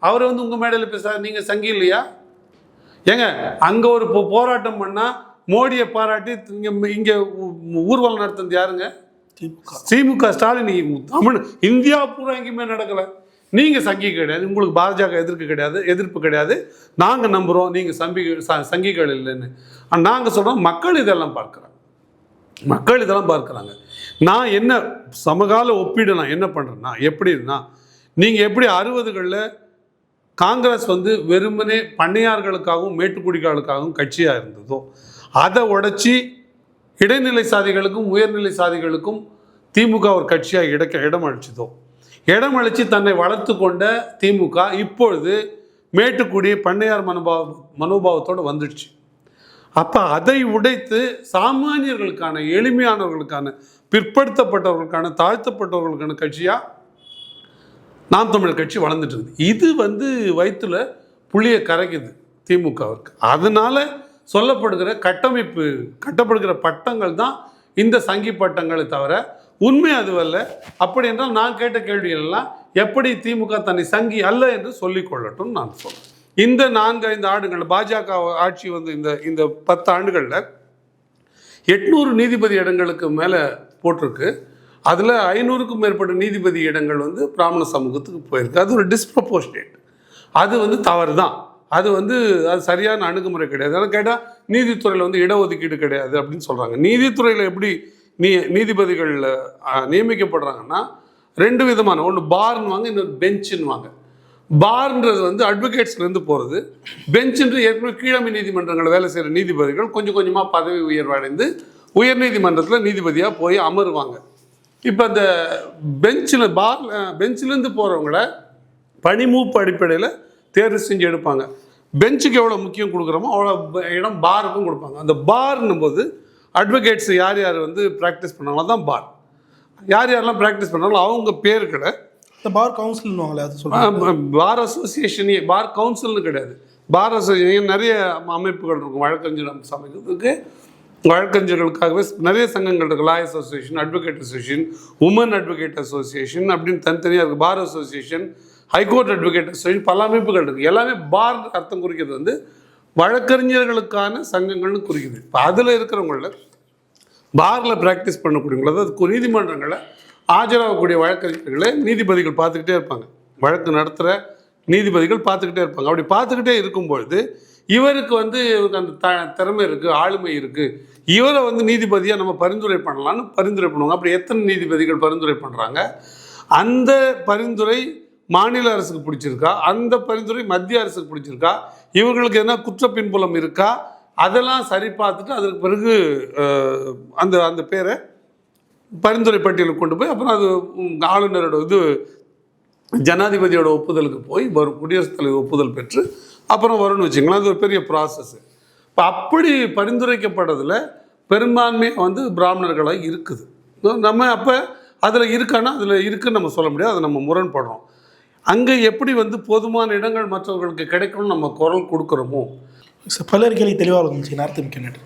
அவரை வந்து உங்கள் மேடையில் பேசுகிறார், நீங்கள் சங்கி இல்லையா? ஏங்க, அங்கே ஒரு போராட்டம் பண்ணால் மோடியை பாராட்டி இங்கே ஊர்வலம் நடத்துறது யாருங்க? திமுக ஸ்டாலின். இந்தியா பூரா எங்கேயுமே நடக்கலை. நீங்கள் சங்கி கிடையாது, உங்களுக்கு பாஜக எதிர்ப்பு கிடையாது. நாங்கள் நம்புகிறோம் நீங்கள் சங்கிகள் இல்லைன்னு. நாங்கள் சொல்கிறோம், மக்கள் இதெல்லாம் பார்க்குறாங்க. நான் என்ன சமகால ஒப்பீடு நான் என்ன பண்ணுறேன்னா, எப்படின்னா, நீங்கள் எப்படி 60களில் காங்கிரஸ் வந்து வெறுமனே பண்ணையார்களுக்காகவும் மேட்டுக்குடிகளுக்காகவும் கட்சியாக இருந்ததோ, அதை உடைச்சி இடைநிலை சாதிகளுக்கும் உயர்நிலை சாதிகளுக்கும் திமுக ஒரு கட்சியாக இடமளித்து தன்னை வளர்த்து கொண்ட திமுக இப்பொழுது மேட்டுக்குடி பண்ணையார் மனோபாவத்தோடு வந்துடுச்சு. அப்போ அதை உடைத்து சாமானியர்களுக்கான, எளிமையானவர்களுக்கான, பிற்படுத்தப்பட்டவர்களுக்கான, தாழ்த்தப்பட்டவர்களுக்கான கட்சியாக நாம் தமிழர் கட்சி வளர்ந்துட்டு இருக்குது. இது வந்து வயிற்றுல புளியை கரைக்குது திமுகவிற்கு. அதனால் கட்டப்படுகிற பட்டங்கள் தான் இந்த சங்கி பட்டங்களை தவிர உண்மை அதுவல்ல. அப்படி என்றால் நான் கேட்ட கேள்விகள் எல்லாம் எப்படி திமுக தன்னை சங்கி அல்ல என்று சொல்லிக்கொள்ளட்டும் நான் சொல்றேன். இந்த 4-5 ஆண்டுகள் பாஜக ஆட்சி வந்து இந்த 10 ஆண்டுகளில் 800 நீதிபதி இடங்களுக்கு மேலே போட்டிருக்கு. அதில் 500க்கும் மேற்பட்ட நீதிபதி இடங்கள் வந்து பிராமண சமூகத்துக்கு போயிருக்கு. அது ஒரு டிஸ்ப்ரப்போர்ஷனேட். அது வந்து தவறு தான். அது சரியான அணுகுமுறை கிடையாது. அதை கேட்டால் நீதித்துறையில் வந்து இடஒதுக்கீடு கிடையாது அப்படின்னு சொல்கிறாங்க. நீதித்துறையில் எப்படி நீதிபதிகள் நியமிக்கப்படுறாங்கன்னா 2 விதமான, ஒன்று பார்ன்னு வாங்க, இன்னொரு பெஞ்சுன்னு வாங்க. பார்ன்றது வந்து அட்வொகேட்ஸ்லேருந்து போகிறது, பெஞ்சுன்றது ஏற்கனவே கீழமை நீதிமன்றங்களில் வேலை செய்கிற நீதிபதிகள் கொஞ்சம் கொஞ்சமாக பதவி உயர்வடைந்து உயர்நீதிமன்றத்தில் நீதிபதியாக போய் அமருவாங்க. இப்போ அந்த பெஞ்சிலேருந்து போகிறவங்கள பணிமூப்பு அடிப்படையில் தேர்வு செஞ்சு எடுப்பாங்க. பெஞ்சுக்கு எவ்வளோ முக்கியம் கொடுக்குறோமோ அவ்வளோ இடம் பாருக்கும் கொடுப்பாங்க. அந்த பார்ன்னும் போது அட்வொகேட்ஸ் யார் வந்து ப்ராக்டிஸ் பண்ணாங்களோ தான் பார். யாரெல்லாம் ப்ராக்டிஸ் பண்ணாங்களோ அவங்க பேருக்கிட இந்த பார் கவுன்சில்னுவாங்களே, அது சொல்லுவாங்க. பார் அசோசியேஷன், பார் கவுன்சில்னு கிடையாது. பார் அசோசியேஷன் நிறைய அமைப்புகள் இருக்கும். வழக்கறிஞர் சமைக்கிறதுக்கு வழக்கறிஞர்களுக்காகவே நிறைய சங்கங்கள் இருக்குது. Lawyer association, advocate association, woman advocate association அப்படின்னு தனித்தனியாக இருக்குது. Bar association, high court advocate association, பல அமைப்புகள் இருக்குது. எல்லாமே பார் அர்த்தம் குறிக்கிறது வந்து வழக்கறிஞர்களுக்கான சங்கங்கள்னு குறிக்குது. இப்போ அதில் இருக்கிறவங்கள பாரில் ப்ராக்டிஸ் பண்ணக்கூடியவங்கள, அதாவது நீதிமன்றங்களில் ஆஜராகக்கூடிய வழக்கறிஞர்களை நீதிபதிகள் பார்த்துக்கிட்டே இருப்பாங்க. வழக்கு நடத்துகிற நீதிபதிகள் பார்த்துக்கிட்டே இருப்பாங்க. அப்படி பார்த்துக்கிட்டே இருக்கும்பொழுது இவருக்கு வந்து அந்த திறமை இருக்குது, ஆளுமை இருக்குது, இவரை வந்து நீதிபதியாக நம்ம பரிந்துரை பண்ணலான்னு பரிந்துரை பண்ணுவாங்க. அப்படி எத்தனை நீதிபதிகள் பரிந்துரை பண்ணுறாங்க? அந்த பரிந்துரை மாநில அரசுக்கு பிடிச்சிருக்கா, அந்த பரிந்துரை மத்திய அரசுக்கு பிடிச்சிருக்கா, இவர்களுக்கு எதனா குற்ற பின்புலம் இருக்கா, அதெல்லாம் சரி பார்த்துட்டு அதற்கு பிறகு அந்த பேரை பரிந்துரை பட்டியலுக்கு கொண்டு போய் அப்புறம் அது ஆளுநரோட ஜனாதிபதியோட ஒப்புதலுக்கு போய் வரும், குடியரசுத் தலைவர் ஒப்புதல் பெற்று அப்புறம் வரும்னு வச்சுங்களேன். அது ஒரு பெரிய ப்ராசஸ். இப்போ அப்படி பரிந்துரைக்கப்பட்டதில் பெரும்பான்மை வந்து பிராமணர்களாக இருக்குது. நம்ம அப்போ அதில் இருக்கான்னா அதில் இருக்குன்னு நம்ம சொல்ல முடியாது, அதை நம்ம முரண்படுறோம். அங்கே எப்படி வந்து போதுமான இடங்கள் மற்றவர்களுக்கு கிடைக்கணும்னு நம்ம குரல் கொடுக்குறோமோ. பலர் கேள்வி தெளிவாக இருந்துச்சு. நேரத்துக்கு மிக்க நன்றி.